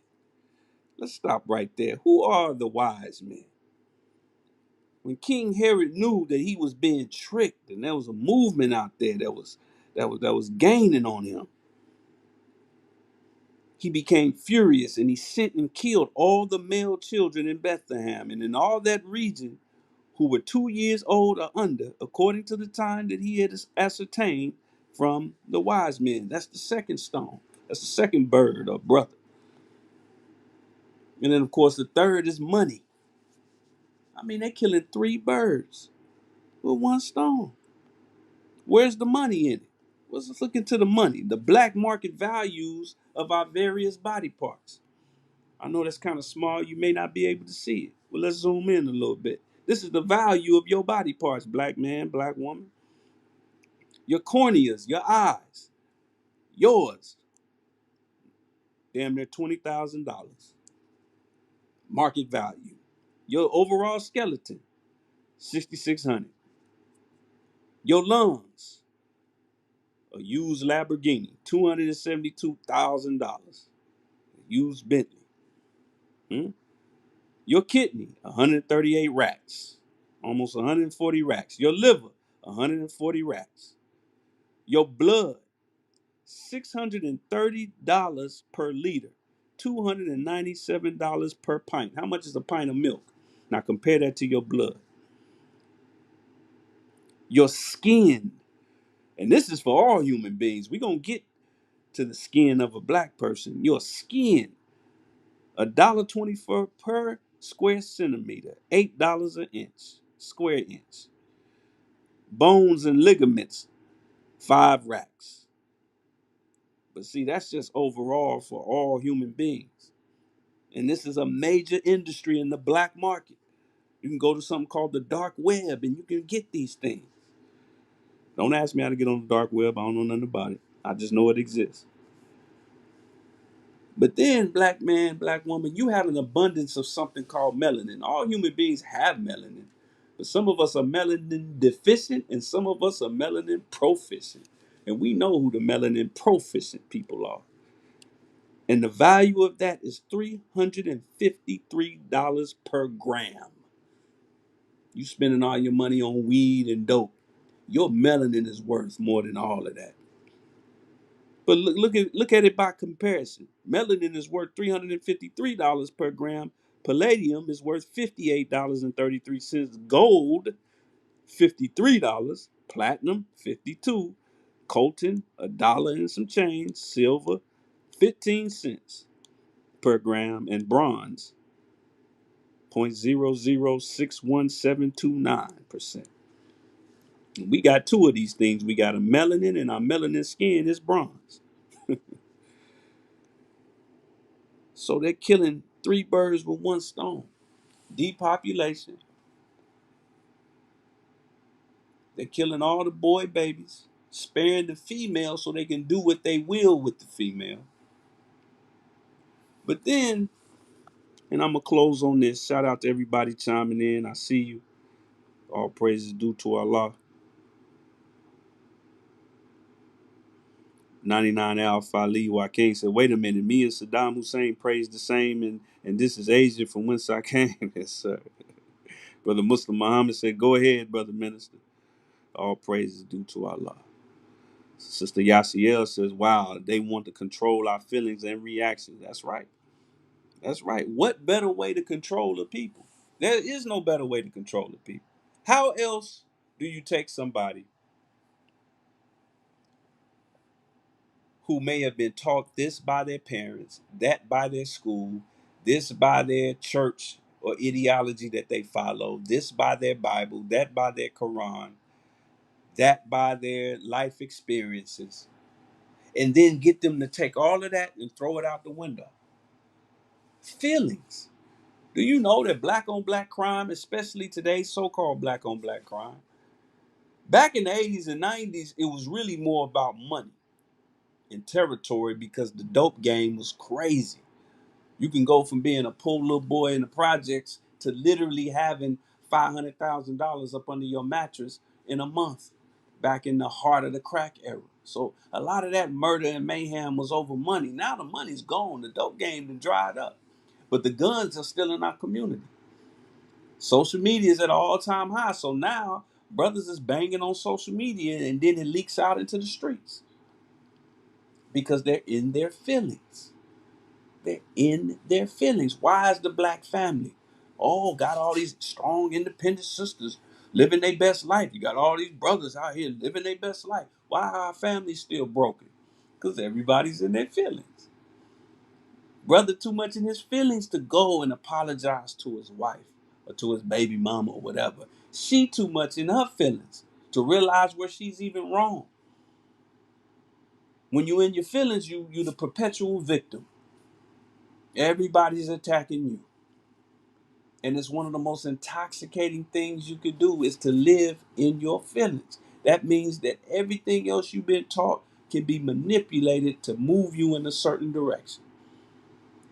Let's stop right there. Who are the wise men? When King Herod knew that he was being tricked, and there was a movement out there that was gaining on him, he became furious, and he sent and killed all the male children in Bethlehem and in all that region who were 2 years old or under, according to the time that he had ascertained from the wise men. That's the second stone. That's the second bird or brother. And then, of course, the third is money. I mean, they're killing three birds with one stone. Where's the money in it? Let's look into the money, the black market values of our various body parts. I know that's kind of small. You may not be able to see it. Well, let's zoom in a little bit. This is the value of your body parts, black man, black woman. Your corneas, your eyes, yours, damn near $20,000 market value. Your overall skeleton, 6,600. Your lungs, a used Lamborghini, $272,000, used Bentley. Hmm? Your kidney, 138 racks, almost 140 racks. Your liver, 140 racks. Your blood, $630 per liter, $297 per pint. How much is a pint of milk? Now compare that to your blood. Your skin, and this is for all human beings. We're going to get to the skin of a black person. Your skin, $1.24 per square centimeter, $8 an inch, square inch. Bones and ligaments, 5 racks. But see, that's just overall for all human beings. And this is a major industry in the black market. You can go to something called the dark web and you can get these things. Don't ask me how to get on the dark web. I don't know nothing about it. I just know it exists. But then, black man, black woman, you have an abundance of something called melanin. All human beings have melanin. But some of us are melanin deficient and some of us are melanin proficient. And we know who the melanin proficient people are. And the value of that is $353 per gram. You spending all your money on weed and dope. Your melanin is worth more than all of that. But look at it by comparison. Melanin is worth $353 per gram. Palladium is worth $58.33. Gold, $53. Platinum, $52. Coltan, $1 and some change. Silver, 15 cents per gram. And bronze, 0.0061729%. We got two of these things. We got a melanin, and our melanin skin is bronze. So they're killing three birds with one stone. Depopulation. They're killing all the boy babies, sparing the female so they can do what they will with the female. But then, and I'm going to close on this. Shout out to everybody chiming in. I see you. All praises due to Allah. 99 Alpha Ali Joaquin said, wait a minute, me and Saddam Hussein praise the same, and this is Asia from whence I came. Yes, sir. Brother Muslim Muhammad said, go ahead, brother minister. All praises due to Allah. Sister Yasiel says, wow, they want to control our feelings and reactions. That's right. That's right. What better way to control the people? There is no better way to control the people. How else do you take somebody who may have been taught this by their parents, that by their school, this by their church or ideology that they follow, this by their Bible, that by their Quran, that by their life experiences, and then get them to take all of that and throw it out the window? Feelings. Do you know that black on black crime, especially today's so-called black on black crime, back in the 80s and 90s, it was really more about money and territory because the dope game was crazy. You can go from being a poor little boy in the projects to literally having $500,000 up under your mattress in a month back in the heart of the crack era. So a lot of that murder and mayhem was over money. Now the money's gone. The dope game done dried up. But the guns are still in our community. Social media is at an all-time high. So now brothers is banging on social media and then it leaks out into the streets because they're in their feelings. They're in their feelings. Why is the black family? Oh, got all these strong, independent sisters living their best life. You got all these brothers out here living their best life. Why are our families still broken? Because everybody's in their feelings. Brother too much in his feelings to go and apologize to his wife or to his baby mama or whatever. She too much in her feelings to realize where she's even wrong. When you in your feelings, you the perpetual victim. Everybody's attacking you. And it's one of the most intoxicating things you could do is to live in your feelings. That means that everything else you've been taught can be manipulated to move you in a certain direction.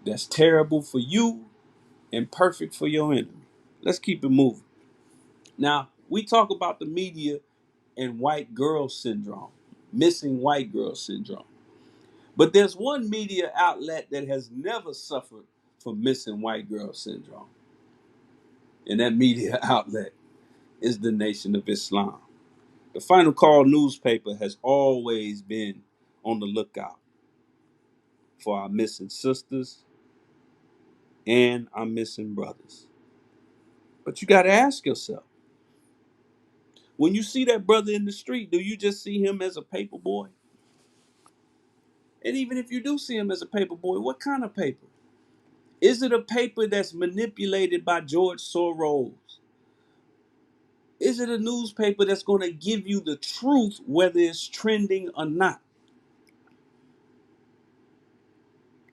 That's terrible for you and perfect for your enemy. Let's keep it moving. Now, we talk about the media and white girl syndrome, missing white girl syndrome. But there's one media outlet that has never suffered from missing white girl syndrome. And that media outlet is the Nation of Islam. The Final Call newspaper has always been on the lookout for our missing sisters and our missing brothers. But you got to ask yourself, when you see that brother in the street, do you just see him as a paper boy? And even if you do see him as a paper boy, what kind of paper? Is it a paper that's manipulated by George Soros? Is it a newspaper that's going to give you the truth whether it's trending or not?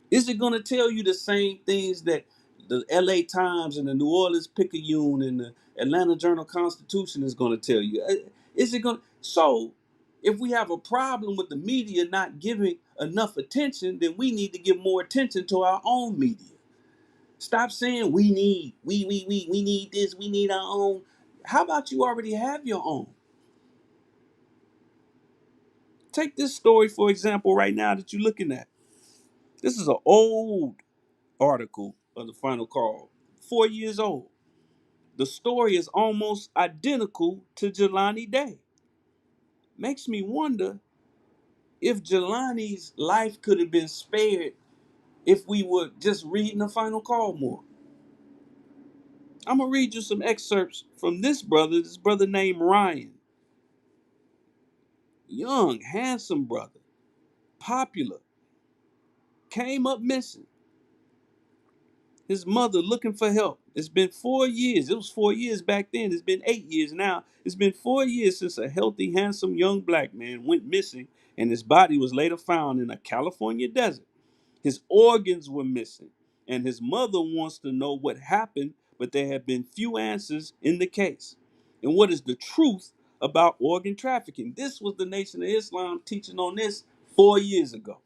Is it going to tell you the same things that the LA Times and the New Orleans Picayune and the Atlanta Journal Constitution is going to tell you? Is it going to? So, if we have a problem with the media not giving enough attention, then we need to give more attention to our own media. Stop saying we need this, we need our own. How about you already have your own? Take this story, for example, right now that you're looking at. This is an old article of the Final Call, 4 years old. The story is almost identical to Jelani Day. Makes me wonder if Jelani's life could have been spared if we were just reading the Final Call more. I'm gonna read you some excerpts from this brother named Ryan. Young, handsome brother, popular, came up missing. His mother looking for help. It's been 4 years. It was 4 years back then. It's been 8 years now. It's been 4 years since a healthy, handsome young black man went missing and his body was later found in a California desert. His organs were missing, and his mother wants to know what happened, but there have been few answers in the case. And what is the truth about organ trafficking? This was the Nation of Islam teaching on this 4 years ago.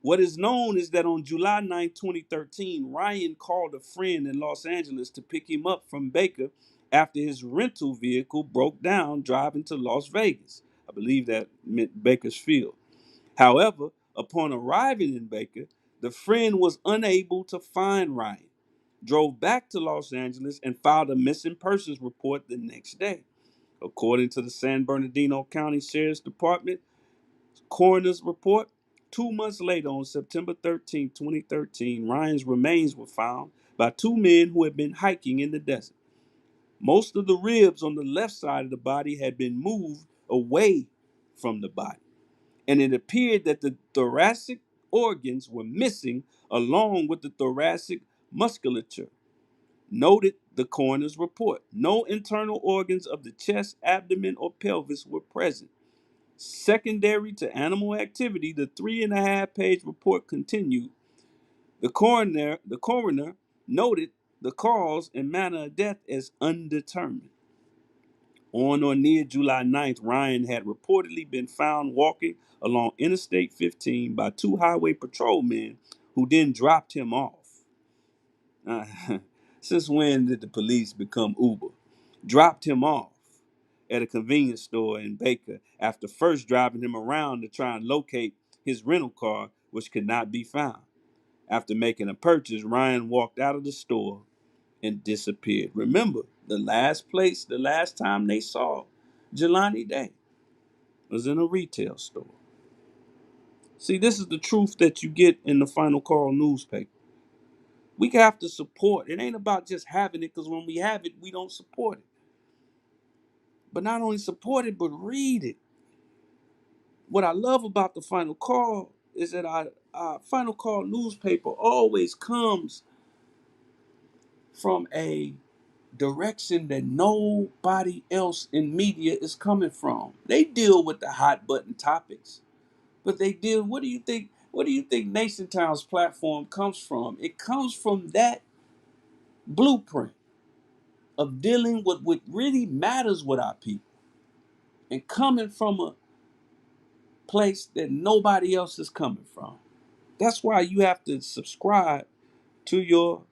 What is known is that on July 9, 2013, Ryan called a friend in Los Angeles to pick him up from Baker after his rental vehicle broke down driving to Las Vegas. I believe that meant Bakersfield. However, upon arriving in Baker, the friend was unable to find Ryan, drove back to Los Angeles, and filed a missing persons report the next day. According to the San Bernardino County Sheriff's Department coroner's report, 2 months later, on September 13, 2013, Ryan's remains were found, by two men who had been hiking in the desert. Most of the ribs on the left side of the body had been moved away from the body, and it appeared that the thoracic organs were missing along with the thoracic musculature. Noted the coroner's report. No internal organs of the chest, abdomen, or pelvis were present. Secondary to animal activity, the 3.5-page report continued. The coroner noted the cause and manner of death as undetermined. On or near July 9th, Ryan had reportedly been found walking along Interstate 15 by two highway patrolmen who then dropped him off. Uh, since when did the police become Uber? Dropped him off at a convenience store in Baker after first driving him around to try and locate his rental car, which could not be found. After making a purchase, Ryan walked out of the store and disappeared. Remember, the last time they saw Jelani Day was in a retail store. See, this is the truth that you get in the Final Call newspaper. We have to support. It ain't about just having it, because when we have it, we don't support it. But not only support it, but read it. What I love about the Final Call is that our Final Call newspaper always comes from a direction that nobody else in media is coming from. They deal with the hot button topics, but they deal. What do you think? What do you think NationTown's platform comes from? It comes from that blueprint of dealing with what really matters with our people and coming from a place that nobody else is coming from. That's why you have to subscribe to your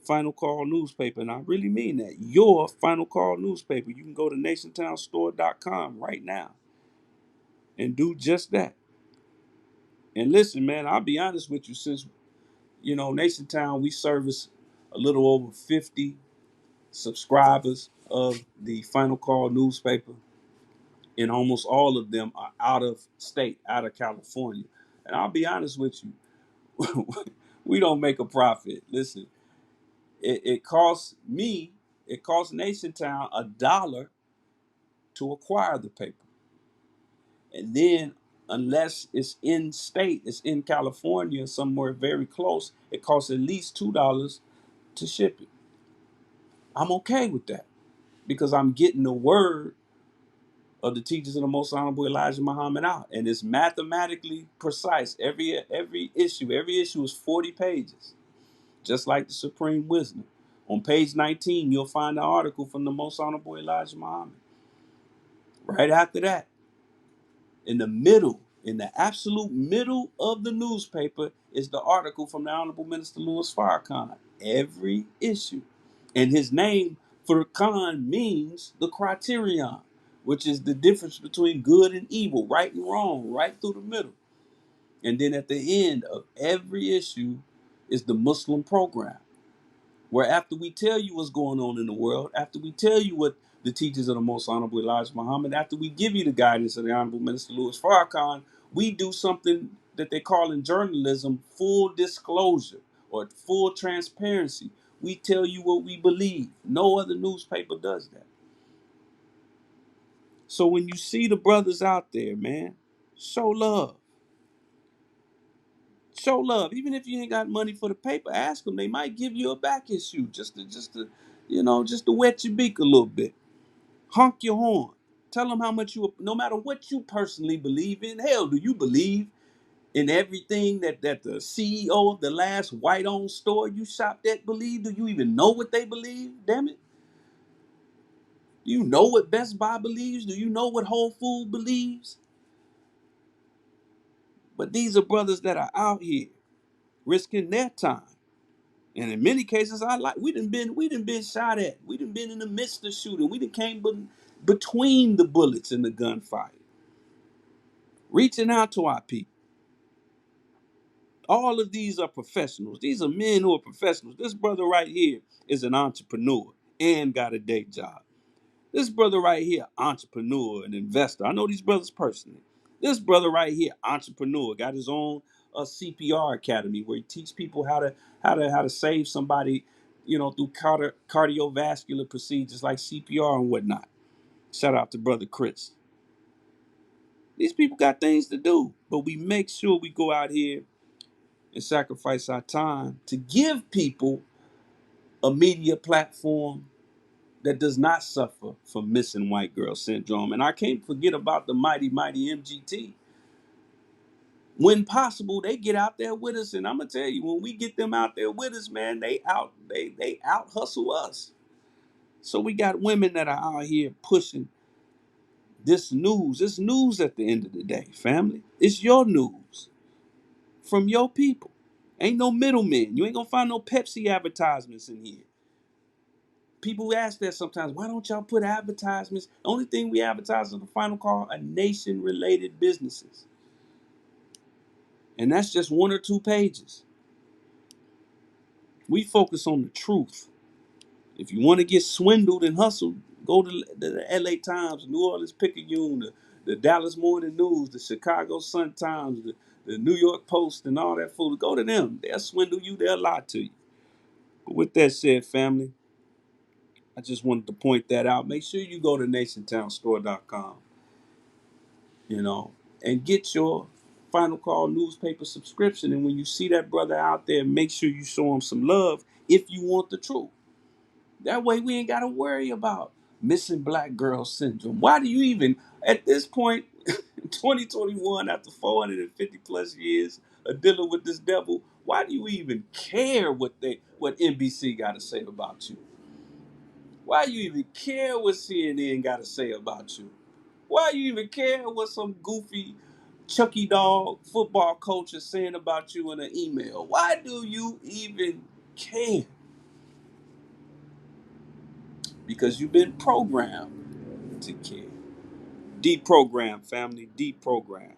Final Call newspaper. And I really mean that. Your Final Call newspaper. You can go to nationtownstore.com right now and do just that. And listen, man, I'll be honest with you. Since, Nationtown, we service a little over 50 subscribers of the Final Call newspaper. And almost all of them are out of state, out of California. And I'll be honest with you, we don't make a profit. Listen, it costs me, it costs Nationtown $1 to acquire the paper. And then, unless it's in state, it's in California, somewhere very close, it costs at least $2 to ship it. I'm okay with that because I'm getting the word of the teachers of the Most Honorable Elijah Muhammad out, and it's mathematically precise. Every issue is 40 pages, just like the Supreme Wisdom. On page 19, you'll find the article from the Most Honorable Elijah Muhammad. Right after that, in the middle, in the absolute middle of the newspaper, is the article from the Honorable Minister Louis Farrakhan. Every issue. And his name, Farrakhan, means the criterion, which is the difference between good and evil, right and wrong, right through the middle. And then at the end of every issue is the Muslim program, where after we tell you what's going on in the world, after we tell you what the teachers of the Most Honorable Elijah Muhammad, after we give you the guidance of the Honorable Minister Louis Farrakhan, we do something that they call in journalism full disclosure or full transparency. We tell you what we believe. No other newspaper does that. So when you see the brothers out there, man, show love. Show love. Even if you ain't got money for the paper, ask them. They might give you a back issue just to wet your beak a little bit. Honk your horn. Tell them how much no matter what you personally believe in. Hell, do you believe in everything that the CEO of the last white-owned store you shopped at believed? Do you even know what they believe? Damn it. Do you know what Best Buy believes? Do you know what Whole Food believes? But these are brothers that are out here risking their time. And in many cases, we done been shot at. We done been in the midst of shooting. We done came between the bullets and the gunfire, reaching out to our people. All of these are professionals. These are men who are professionals. This brother right here is an entrepreneur and got a day job. This brother right here, entrepreneur and investor. I know these brothers personally. This brother right here, entrepreneur, got his own a CPR academy where you teach people how to save somebody, through cardiovascular procedures like CPR and whatnot. Shout out to brother Chris. These people got things to do, but we make sure we go out here and sacrifice our time to give people a media platform that does not suffer from missing white girl syndrome. And I can't forget about the mighty MGT. When possible, they get out there with us, and I'm gonna tell you, when we get them out there with us, man, they out hustle us. So we got women that are out here pushing this news. It's news at the end of the day, family. It's your news from your people. Ain't no middlemen. You ain't gonna find no Pepsi advertisements in here. People ask that sometimes. Why don't y'all put advertisements? The only thing we advertise on the final call are nation-related businesses, and that's just one or two pages. We focus on the truth. If you want to get swindled and hustled, go to the LA Times, New Orleans Picayune, the Dallas Morning News, the Chicago Sun-Times, the New York Post, and all that food. Go to them. They'll swindle you. They'll lie to you. But with that said, family, I just wanted to point that out. Make sure you go to NationTownStore.com, you know, and get your Final Call newspaper subscription. And when you see that brother out there, make sure you show him some love if you want the truth. That way we ain't got to worry about missing black girl syndrome. Why do you even, at this point, 2021, after 450 plus years of dealing with this devil, why do you even care what NBC got to say about you? Why you even care what CNN got to say about you? Why you even care what some goofy Chucky dog football coach is saying about you in an email? Why do you even care? Because you've been programmed to care. Deprogram, family, deprogram.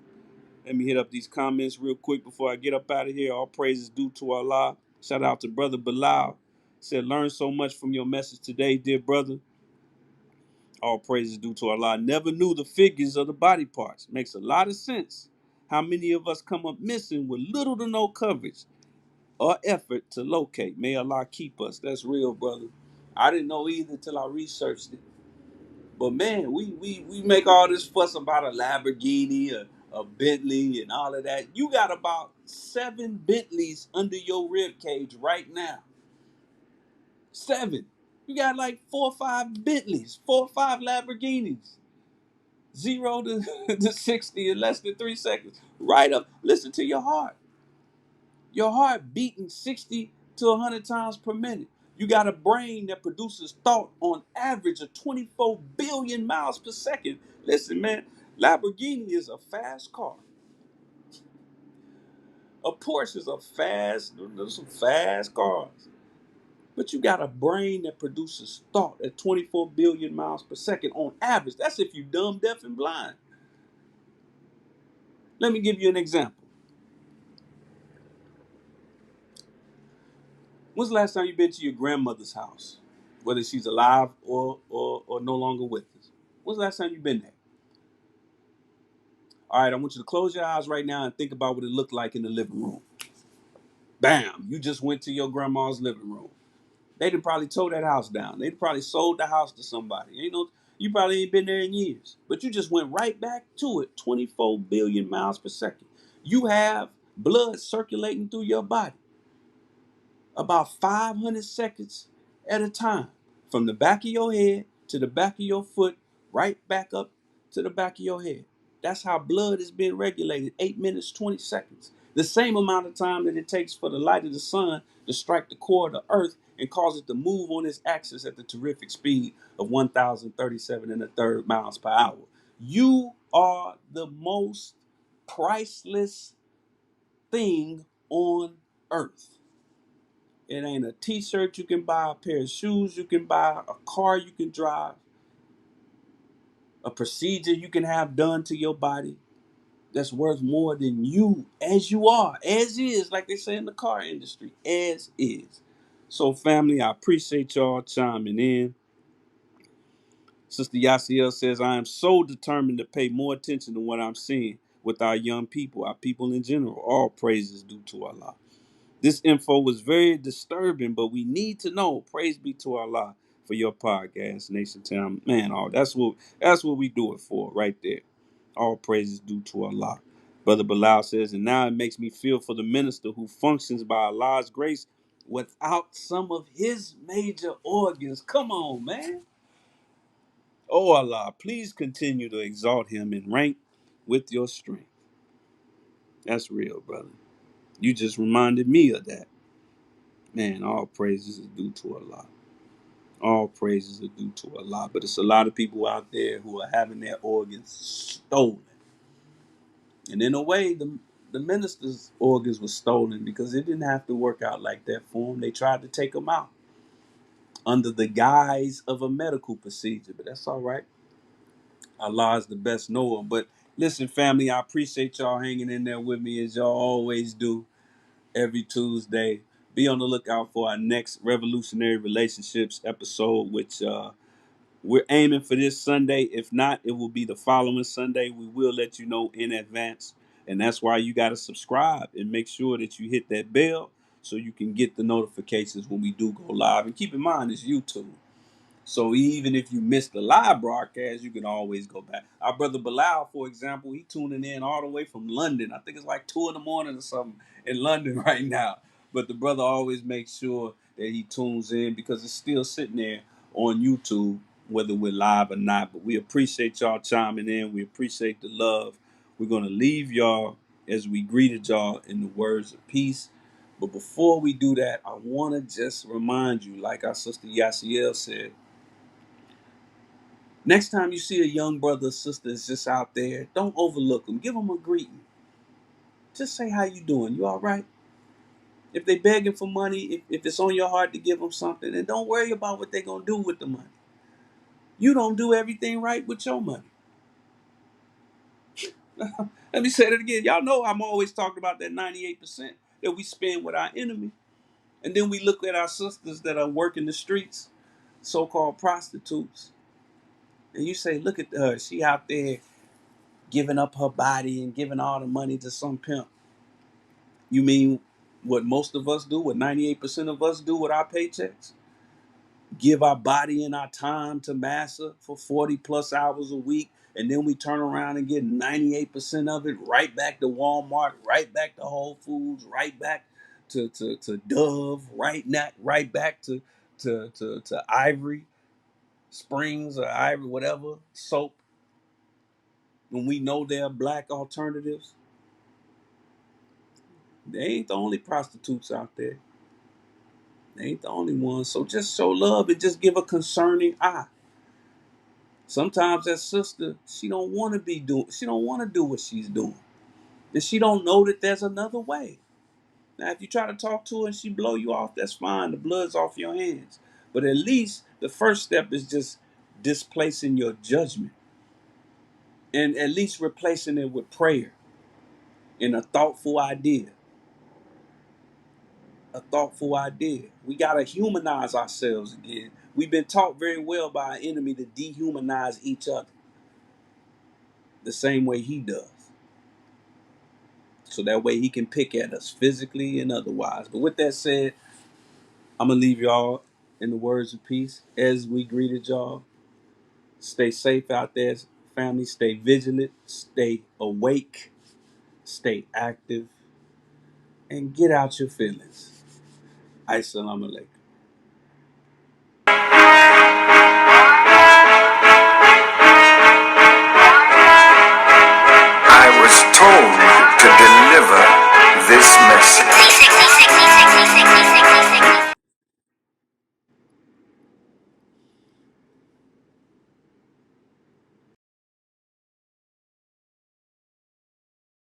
Let me hit up these comments real quick before I get up out of here. All praises due to Allah. Shout out to brother Bilal. Said, learn so much from your message today, dear brother. All praises due to Allah. Never knew the figures of the body parts. Makes a lot of sense. How many of us come up missing with little to no coverage or effort to locate? May Allah keep us. That's real, brother. I didn't know either till I researched it. But man, we make all this fuss about a Lamborghini, a Bentley, and all of that. You got about 7 Bentleys under your rib cage right now. 7. You got like 4 or 5 Bentleys, 4 or 5 Lamborghinis. 0 to 60 in less than 3 seconds. Right up. Listen to your heart. Your heart beating 60 to 100 times per minute. You got a brain that produces thought on average of 24 billion miles per second. Listen, man, Lamborghini is a fast car. A Porsche is a fast, there's some fast cars. But you got a brain that produces thought at 24 billion miles per second on average. That's if you're dumb, deaf, and blind. Let me give you an example. When's the last time you've been to your grandmother's house? Whether she's alive or no longer with us. When's the last time you've been there? All right, I want you to close your eyes right now and think about what it looked like in the living room. Bam, you just went to your grandma's living room. They done probably tore that house down. They probably sold the house to somebody. You probably ain't been there in years. But you just went right back to it, 24 billion miles per second. You have blood circulating through your body about 500 seconds at a time, from the back of your head to the back of your foot, right back up to the back of your head. That's how blood is being regulated, 8 minutes, 20 seconds. The same amount of time that it takes for the light of the sun to strike the core of the earth and cause it to move on its axis at the terrific speed of 1,037 and a third miles per hour. You are the most priceless thing on earth. It ain't a t-shirt you can buy, a pair of shoes you can buy, a car you can drive, a procedure you can have done to your body that's worth more than you as you are, as is, like they say in the car industry, as is. So family, I appreciate y'all chiming in. Sister Yasiel says, I am so determined to pay more attention to what I'm seeing. with our young people, our people in general. All praises due to Allah. This info was very disturbing, but we need to know. Praise be to Allah for your podcast, Nation Town. Man, that's what we do it for, right there. All praises due to Allah. Brother Bilal says, and now it makes me feel for the minister who functions by Allah's grace without some of his major organs. Come on, man. Oh Allah, please continue to exalt him in rank with your strength. That's real, brother. You just reminded me of that. Man, all praises is due to Allah. All praises are due to Allah. But it's a lot of people out there who are having their organs stolen. And in a way, the minister's organs were stolen because it didn't have to work out like that for them. They tried to take them out under the guise of a medical procedure. But that's all right. Allah is the best knower. But listen, family, I appreciate y'all hanging in there with me as y'all always do every Tuesday. Be on the lookout for our next Revolutionary Relationships episode, which we're aiming for this Sunday. If not, it will be the following Sunday. We will let you know in advance. And that's why you got to subscribe and make sure that you hit that bell so you can get the notifications when we do go live. And keep in mind, it's YouTube. So even if you missed the live broadcast, you can always go back. Our brother Bilal, for example, he tuning in all the way from London. I think it's like 2 in the morning or something in London right now. But the brother always makes sure that he tunes in because it's still sitting there on YouTube, whether we're live or not. But we appreciate y'all chiming in. We appreciate the love. We're going to leave y'all as we greeted y'all in the words of peace. But before we do that, I want to just remind you, like our sister Yasiel said, next time you see a young brother or sister that's just out there, don't overlook them. Give them a greeting. Just say how you doing. You all right? If they begging for money, if it's on your heart to give them something, then don't worry about what they're going to do with the money. You don't do everything right with your money. Let me say that again. Y'all know I'm always talking about that 98% that we spend with our enemy. And then we look at our sisters that are working the streets, so-called prostitutes. And you say, look at her. She out there giving up her body and giving all the money to some pimp. You mean what most of us do, what 98% of us do with our paychecks? Give our body and our time to massa for 40 plus hours a week, and then we turn around and get 98% of it right back to Walmart, right back to Whole Foods, right back to Dove, right back to Ivory Springs or Ivory, whatever, soap, when we know there are black alternatives. They ain't the only prostitutes out there. They ain't the only ones. So just show love and just give a concerning eye. Sometimes that sister, she don't want to do what she's doing. And she don't know that there's another way. Now, if you try to talk to her and she blow you off, that's fine. The blood's off your hands. But at least the first step is just displacing your judgment. And at least replacing it with prayer and a thoughtful idea. A thoughtful idea. We got to humanize ourselves again. We've been taught very well by our enemy to dehumanize each other the same way he does. So that way he can pick at us physically and otherwise. But with that said, I'm going to leave y'all in the words of peace as we greeted y'all. Stay safe out there, family. Stay vigilant. Stay awake. Stay active. And get out your feelings. Assalamu alaikum.